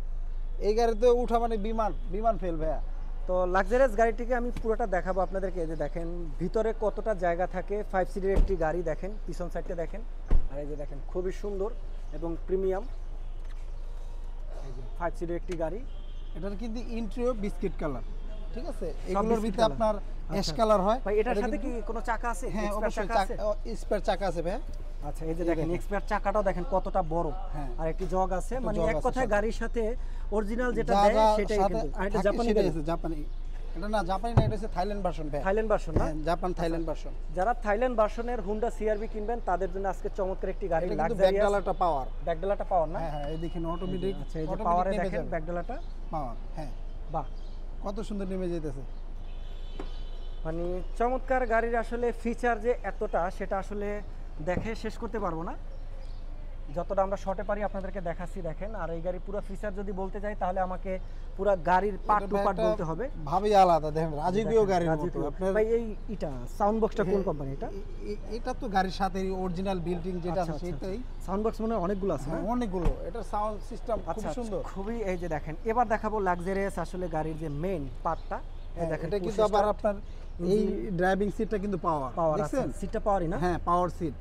এই গাড়িতে উঠা মানে বিমান বিমান ফেল ভাইয়া। তো লাক্সারিয়াস গাড়িটিকে আমি পুরোটা দেখাবো আপনাদেরকে। এই যে দেখেন ভিতরে কতটা জায়গা থাকে, 5 সিটের একটি গাড়ি দেখেন, পিছন সাইডটা দেখেন, আর এই যে দেখেন খুবই সুন্দর এবং প্রিমিয়াম, এই যে 5 সিটের একটি গাড়ি। এটার কিন্তু ইন্টেরিয়র বিস্কিট কালার, ঠিক আছে, এগুলোর biscuit ভিতরে color। আপনার অ্যাশ আচ্ছা। কালার হয়। ভাই এটার এটা সাথে কিন্তু- কি কোনো চাকা আছে? হ্যাঁ Expert অবশ্যই চাকা আছে? স্পেয়ার চাকা আছে ভাইয়া। আচ্ছা, এই যে এই দেখেন দেখেন। এক্সপার্ট চাকাটাও দেখেন কতটা বড়, হ্যাঁ। আর একটি জগ আছে, একটা মানে জগ এক আছে কথায় সাথে। গাড়ির সাথে অরিজিনাল যেটা যা দেয় যা সেটাই সাথে কিন্তু। আর এটা থাকে জাপানি সেটাই গাড়ি, আছে, জাপানি। এটা না জাপানি না, এটা হচ্ছে থাইল্যান্ড ভার্সন ভাইয়া। থাইল্যান্ড ভার্সন না? হ্যাঁ, জাপান থাইল্যান্ড ভার্সন। যারা থাইল্যান্ড ভার্সনের হুন্ডা সিআরভি কিনবেন তাদের জন্য আজকে চমৎকার একটি গাড়ি, এটা কিন্তু লাক্সারিয়াস ব্যাকডালাটা পাওয়ার। ব্যাকডালাটা পাওয়ার না? হ্যাঁ হ্যাঁ, এই দেখেন অটোমেটিক। আচ্ছা, এই যে পাওয়ারে দেখেন ব্যাকডালাটা পাওয়ার, হ্যাঁ বাহ, কত সুন্দর নেমে যেতেছে। মানে চমৎকার গাড়ির আসলে ফিচার যে এতটা, সেটা আসলে দেখে শেষ করতে পারবো না। যতটা আমরা শর্টে পারি আপনাদেরকে দেখাচ্ছি দেখেন। আর এই গাড়ির পুরো ফিচার যদি বলতে যাই তাহলে আমাকে পুরো গাড়ির পার্ট টু পার্ট বলতে হবে। ভাবই আলাদা, দেখেন রাজকীয় গাড়ির মতো। রাজকীয়। আপনার ভাই এই এটা সাউন্ড বক্সটা কোন কোম্পানি এটা? এটা তো গাড়ির সাথে অরিজিনাল বিল্ডিং যেটা আচ্ছা, আছে আচ্ছা, সেটাই। সাউন্ড বক্স মনে হয় অনেকগুলো আছে না? হ্যাঁ, অনেকগুলো। এটা সাউন্ড সিস্টেম খুব আচ্ছা, সুন্দর। খুবই। এই যে দেখেন এবার দেখাবো লাক্সারিয়াস আসলে গাড়ির যে মেইন পার্টটা। এই হ্যাঁ, দেখেন এটা কিন্তু আবার আপনার এই ড্রাইভিং সিটটা কিন্তু পাওয়ার। পাওয়ার আছে, দেখছেন? সিটটা পাওয়ারই না? হ্যাঁ, পাওয়ার সিট।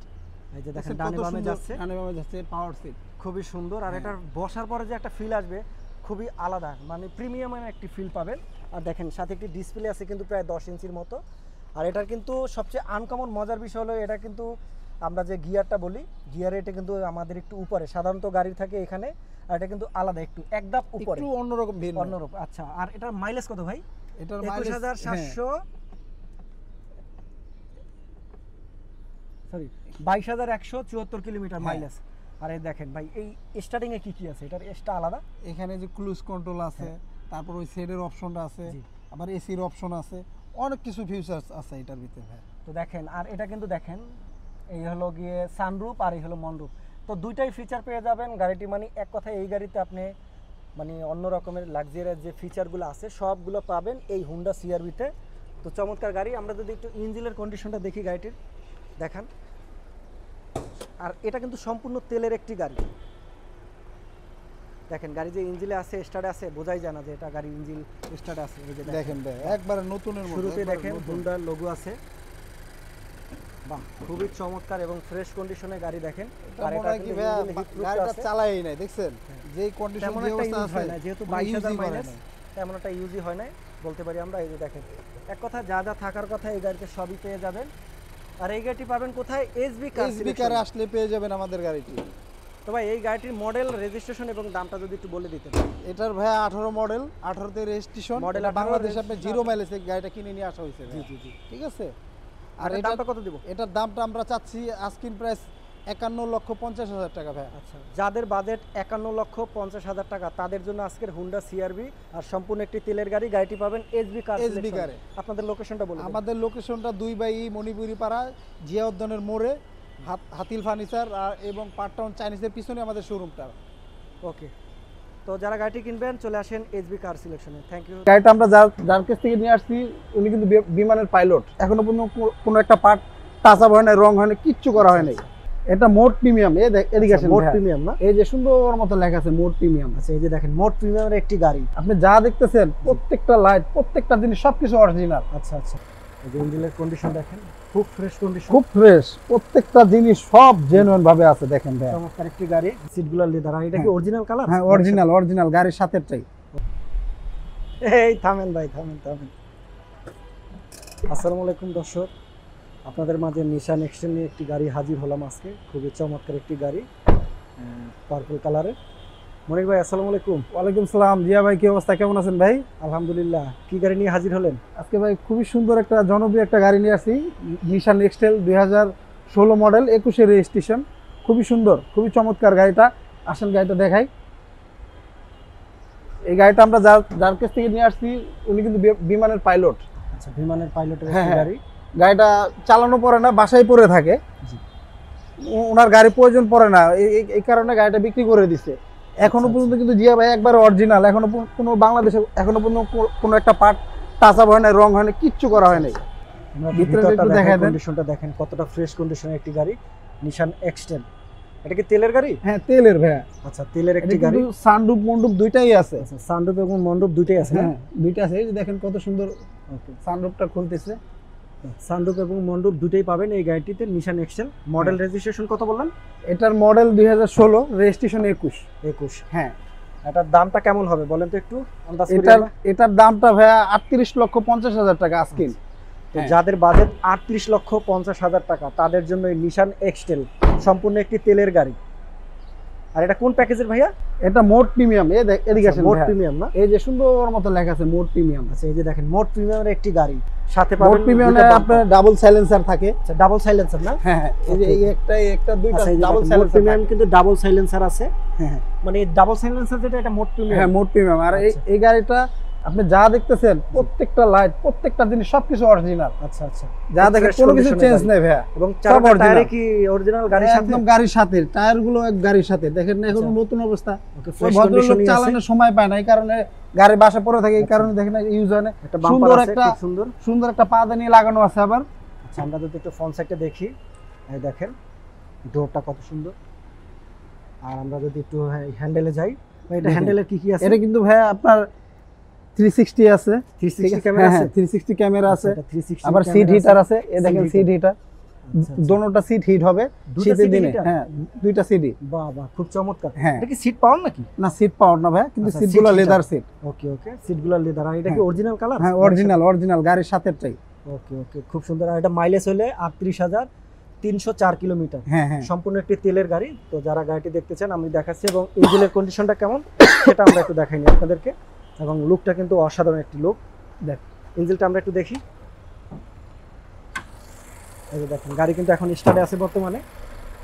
এই যে দেখেন দেখেন ডানে কত বামে সুন্দর, যাচ্ছে, ডানে বামে যাচ্ছে, পাওয়ার সিট। খুবই সুন্দর। আর এটার বসার পরে যে একটা ফিল আসবে খুবই আলাদা, মানে প্রিমিয়ামের একটি ফিল পাবেন। আর দেখেন সাথে একটি ডিসপ্লে আছে কিন্তু প্রায় 10 ইঞ্চির মতো। আর এটার কিন্তু সবচেয়ে আনকমন মজার বিষয় হলো এটা কিন্তু আমরা যে গিয়ারটা বলি, গিয়ার এটা কিন্তু আমাদের একটু উপরে, সাধারণত গাড়ি থাকে এখানে, আর এটা কিন্তু আলাদা একটু এক ধাপ উপরে, একটু অন্যরকম ভিন্ন। অন্যরকম। আচ্ছা, আর এটার মাইলেজ কত ভাই? এটার মাইলেজ 21700, সরি 22174 কিলোমিটার হ্যাঁ। মাইলেজ। আর এই দেখেন ভাই এই স্টার্টিং এ কি কি আছে, এটার এসটা আলাদা। এখানে যে ক্রুজ কন্ট্রোল আছে, তারপর ওই সাইডের অপশনটা আছে, জি। আবার এসির অপশন আছে, অনেক কিছু ফিচার্স আছে এটার ভিতরে ভাই। তো দেখেন, আর এটা কিন্তু দেখেন এই হলো গিয়ে সানরুফ আর এই হলো মনরুফ, তো দুইটাই ফিচার পেয়ে যাবেন গাড়িটি। মানে এক কথায় এই গাড়িতে আপনি মানে অন্য রকমের লাক্সারিয়াস যে ফিচারগুলো আছে সবগুলো পাবেন এই হুন্ডা সিআরভিতে। তো চমৎকার গাড়ি। আমরা যদি একটু ইঞ্জিনের কন্ডিশনটা দেখি গাড়িটির, দেখান। আর এটা কিন্তু সম্পূর্ণ তেলের একটি গাড়ি। দেখেন গাড়ি যে ইঞ্জিনে আছে, স্টার্টে আছে, বোঝাই যায় না যে এটা গাড়ি ইঞ্জিন স্টার্টে আছে। এই যে দেখেন ভাই, একবারে নতুনের মতো। শুরুতে একবারে দেখেন নতুন। হুন্ডার লোগো আছে। বাহ, খুবই চমৎকার এবং ফ্রেশ কন্ডিশনে গাড়ি দেখেন। এটা আর মনে এটা হয় কি কিন্তু ভাই, ইঞ্জিনে হিট প্রুফ গাড়িটা আছে। চালাই নাই, দেখছেন যেই কন্ডিশন তেমন যে একটা অবস্থা ইউজ আছে, হয় না, যেহেতু কোনো 22000 ইউজই করে মাইলেজ, নাই। তেমন একটা ইউজই হয় না বলতে পারি আমরা। এই যে দেখেন এক কথা যা যা থাকার কথা এই গাড়িতে সবই পেয়ে যাবেন। আর এই গাড়িটি পাবেন কোথায়? এসবি কার এসবি কারে আসলে পেয়ে যাবেন আমাদের গাড়িটি। তো ভাই এই গাড়িটির মডেল, রেজিস্ট্রেশন এবং দামটা যদি একটু বলে দিতেন। এটার ভাই 18 মডেল, 18তে রেজিস্ট্রেশন। Model এটা 18 বাংলাদেশে আপনি registration। 0 মাইলেজে গাড়িটা কিনে নিয়ে আসা হয়েছে। জি জি জি। ঠিক আছে। আর আর এটার এটা দামটা কত দিব? এটার দামটা আমরা চাচ্ছি আস্কিং প্রাইস 51,50,000 টাকা ভাই। আচ্ছা, যাদের বাজেট 51,50,000 টাকা তাদের জন্য আজকের হুন্ডা সিআরভি আর সম্পূর্ণ একটি তেলের গাড়ি। গাড়িটি পাবেন এসবি কার SB সিলেকশনে। কারে। আপনাদের লোকেশনটা বলুন। আমাদের লোকেশনটা 2/E মণিপুরি পাড়া, জিয়া উদ্যানের মোড়ে, হাতিল ফার্নিচার এবং পার্কটাউন চাইনিজের পিছনে আমাদের শোরুমটা। ওকে, তো যারা গাড়িটি কিনবেন চলে আসেন এসবি কার সিলেকশনে। Thank you. গাড়িটা আমরা যার কাছ থেকে নিয়ে আসছি উনি কিন্তু বিমানের পাইলট। এখনো পর্যন্ত কোনো একটা পার্ট টাচ আপ হয় না, রং হয় না, কিচ্ছু করা হয় নাই। এটা মোড প্রিমিয়াম। এদিকে আসেন মোড ভাইয়া। প্রিমিয়াম না? এই যে সুন্দর মতো লেখা আছে মোড প্রিমিয়াম। আচ্ছা, এই যে দেখেন মোড প্রিমিয়ামের একটি গাড়ি। আপনি যা দেখতেছেন প্রত্যেকটা লাইট, প্রত্যেকটা জিনিস সবকিছু অরিজিনাল। আচ্ছা আচ্ছা, এই যে ইঞ্জিনের কন্ডিশন দেখেন, খুব ফ্রেশ কন্ডিশন, খুব ফ্রেশ, প্রত্যেকটা জিনিস সব জেনুইন ভাবে আছে। দেখেন ভাই, চমৎকার একটি গাড়ি। সিটগুলো লেদার। আর এটা কি অরিজিনাল কালার? হ্যাঁ অরিজিনাল গাড়ির সাথেটাই। এই থামেন ভাই, থামেন থামেন। আসসালামু আলাইকুম দর্শক, আপনাদের মাঝে নিশান এক্সটেল নিয়ে একটি গাড়ি হাজির হলাম আজকে। খুবই চমৎকার একটি গাড়ি, পার্পল কালারের। মনির ভাই আসসালামু আলাইকুম। ওয়ালাইকুম সালাম। জিয়া ভাই, কি অবস্থা, কেমন আছেন ভাই? আলহামদুলিল্লাহ। কি গাড়ি নিয়ে হাজির হলেন আজকে ভাই খুবই সুন্দর একটা জনপ্রিয় একটা গাড়ি নিয়ে আসছি, নিশান এক্সটেল 2016 মডেল, 21 রেজিস্ট্রেশন। খুবই সুন্দর, খুবই চমৎকার গাড়িটা। আসেন গাড়িটা দেখাই। এই গাড়িটা আমরা যার কাছ থেকে নিয়ে আসছি উনি কিন্তু বিমানের পাইলট। আচ্ছা, বিমানের পাইলটের হ্যাঁ, একটি হ্যাঁ। গাড়ি। গাড়িটা চালানো পড়ে না, বাসায় পড়ে থাকে। জি। ওনার গাড়ি প্রয়োজন পড়ে না, এই কারণে গাড়িটা বিক্রি করে দিছে। এখনো আচ্ছা, পর্যন্ত কিন্তু জিয়া ভাই একবার অরিজিনাল। এখনো কোনো বাংলাদেশে এখনো পর্যন্ত কোনো একটা পার্ট টাচ আপ হয় না, রং হয় না, কিচ্ছু করা হয় নাই। আমরা ভিতরে ভিতরটা একটু দেখাই, দেখাই দেন। কন্ডিশনটা দেখেন কতটা ফ্রেশ কন্ডিশনের একটি গাড়ি, নিশান এক্সটেল। এটা কি তেলের গাড়ি? হ্যাঁ তেলের ভাইয়া। আচ্ছা, তেলের এটা একটি গাড়ি। কিন্তু সানরুফ মন্ডুপ দুইটাই আছে। আচ্ছা, সানরুফ এবং মন্ডপ দুইটাই আছে না? হ্যাঁ দুইটা আছে, এই যে দেখেন কত সুন্দর ওকে, সানরুফটা খুলতেছে। সানরুফ এবং মন্ডপ দুটোই পাবেন এই গাড়িটিতে। নিশান এক্সেল, মডেল রেজিস্ট্রেশন কত বললেন? এটার মডেল 2016, রেজিস্ট্রেশন 21। হ্যাঁ এটার দামটা কেমন হবে বলেন তো একটু আন্দাজ করি এটার আমরা। এটার দামটা ভাইয়া 38,50,000 টাকা আস্কিন। তো যাদের বাজেট 38,50,000 টাকা তাদের জন্য এই নিশান এক্সটেল সম্পূর্ণ একটি তেলের গাড়ি। আর এটা কোন প্যাকেজের ভাইয়া? এটা মোড প্রিমিয়াম। এদিকে আসেন মোড ভাইয়া। প্রিমিয়াম না? এই যে সুন্দর মতো লেখা আছে মোড প্রিমিয়াম। আচ্ছা, এই যে দেখেন মোড প্রিমিয়ামের একটি গাড়ি, সাথে মোড পাবেন প্রিমিয়ামে আপনার ডাবল সাইলেন্সার থাকে। আচ্ছা, ডাবল সাইলেন্সার না? হ্যাঁ এই যে এই একটা দুইটা আচ্ছা, ডাবল মোড সাইলেন্সার প্রিমিয়াম কিন্তু ডাবল সাইলেন্সার আছে। হ্যাঁ মানে ডাবল সাইলেন্সার যেটা, এটা মোড প্রিমিয়াম। হ্যাঁ মোড প্রিমিয়াম। আর এই গাড়িটা আপনি যা দেখতেছেন প্রত্যেকটা লাইট, প্রত্যেকটা জিনিস সবকিছু অরিজিনাল। আচ্ছা আচ্ছা, যা দেখেন কোনো কিছু চেঞ্জ নেই ভাইয়া। এবং সব চারটা original। টায়ারে কি অরিজিনাল গাড়ির সাথে? একদম গাড়ির সাথে, টায়ার গুলো এক গাড়ির সাথে। দেখেন না এখন আচ্ছা। নতুন অবস্থা। ওকে, ওই ফ্রেশ ভদ্রলোক কন্ডিশনই আছে। চালানোর সময় পায় না, এই কারণে গাড়ি বাসা পড়ে থাকে, এই কারণে দেখেন ইউজ হয় না। একটা বাম্পার সুন্দর আছে, একটা খুব সুন্দর। সুন্দর একটা পাদানি লাগানো আছে আবার। আচ্ছা, আমরা যদি একটু ফ্রন্ট সাইডটা দেখি, এই দেখেন ডোরটা কত সুন্দর। আর আমরা যদি একটু হ্যান্ডেলে যাই, এটা দেখেন। হ্যান্ডেলের কি কি আছে? এটা কিন্তু ভাইয়া আপনার 360 আছে। 360 ক্যামেরা আছে। 360 ক্যামেরা আছে। এটা 360 আবার সিট হিটার আছে। এই দেখেন সিট হিটার, আচ্ছা, আচ্ছা। দোনোটা সিট হিট হবে দুইটা শীতের seat দিনে। heater? হ্যাঁ দুইটা সিটই। বাহ বাহ, খুব চমৎকার। হ্যাঁ। এটা কি সিট পাওয়ার নাকি? না সিট পাওয়ার না ভাই, কিন্তু আচ্ছা, সিটগুলো seat heater। Leather seat. Okay okay, সিটগুলো লেদার। আর এটা কি হ্যাঁ। Original colour? হ্যাঁ অরিজিনাল গাড়ির সাথেটাই। ওকে ওকে, খুব সুন্দর। আর এটা মাইলেজ হলে 38,304 কিলোমিটার। হ্যাঁ হ্যাঁ সম্পূর্ণ একটি তেলের গাড়ি। তো যারা গাড়িটি দেখতে চান আমি দেখাচ্ছি, এবং ইঞ্জিনের কন্ডিশনটা কেমন সেটা আমরা একটু দেখাইনি আপনাদেরকে। এবং লুকটা কিন্তু অসাধারণ একটি লুক। দেখ, ইঞ্জিনটা আমরা একটু দেখি। এই যে দেখেন, গাড়ি কিন্তু এখন স্টার্টে আছে বর্তমানে।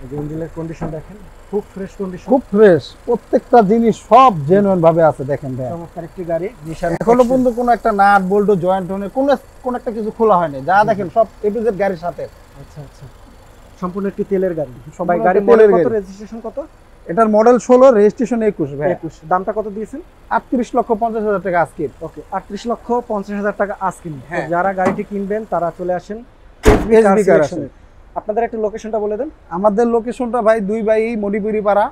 এই যে ইঞ্জিনের কন্ডিশন দেখেন, খুব ফ্রেশ কন্ডিশন, খুব ফ্রেশ। প্রত্যেকটা জিনিস সব জেনুইন ভাবে আছে দেখেন ভাই। চমৎকার একটি গাড়ি। নিশান এখনো পর্যন্ত কোনো একটা নাট বোল্ট জয়েন্ট হনে কোন একটা কিছু খোলা হয়নি। যা দেখেন সব এ টু জেড গাড়ির সাথে। আচ্ছা আচ্ছা, সম্পূর্ণ একটি তেলের গাড়ি। সম্পূর্ণ ভাই গাড়ি একটা মডেল তেলের কত, গাড়ি। রেজিস্ট্রেশন কত? এটার মডেল 16, রেজিস্ট্রেশন 21 ভাই। 21। দামটা কত দিয়েছেন? 38,50,000 টাকা আজকে। ওকে, 38,50,000 টাকা আজকে। হ্যাঁ। যারা গাড়িটি কিনবেন তারা চলে আসেন SB car সিলেকশনে। আপনাদের একটু লোকেশনটা বলে দেন। আমাদের লোকেশনটা ভাই 2 বাই মণিপুরি পাড়া,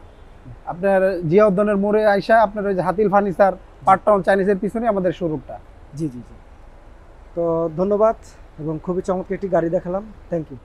আপনার জিয়া উদ্যানের মোড়ে আইসা আপনার ওই যে হাতিল ফার্নিচার পার্ট টাউন চাইনিজের পিছনে আমাদের শোরুমটা। জি জি জি। তো ধন্যবাদ, এবং খুবই চমৎকার একটি গাড়ি দেখালাম। Thank you.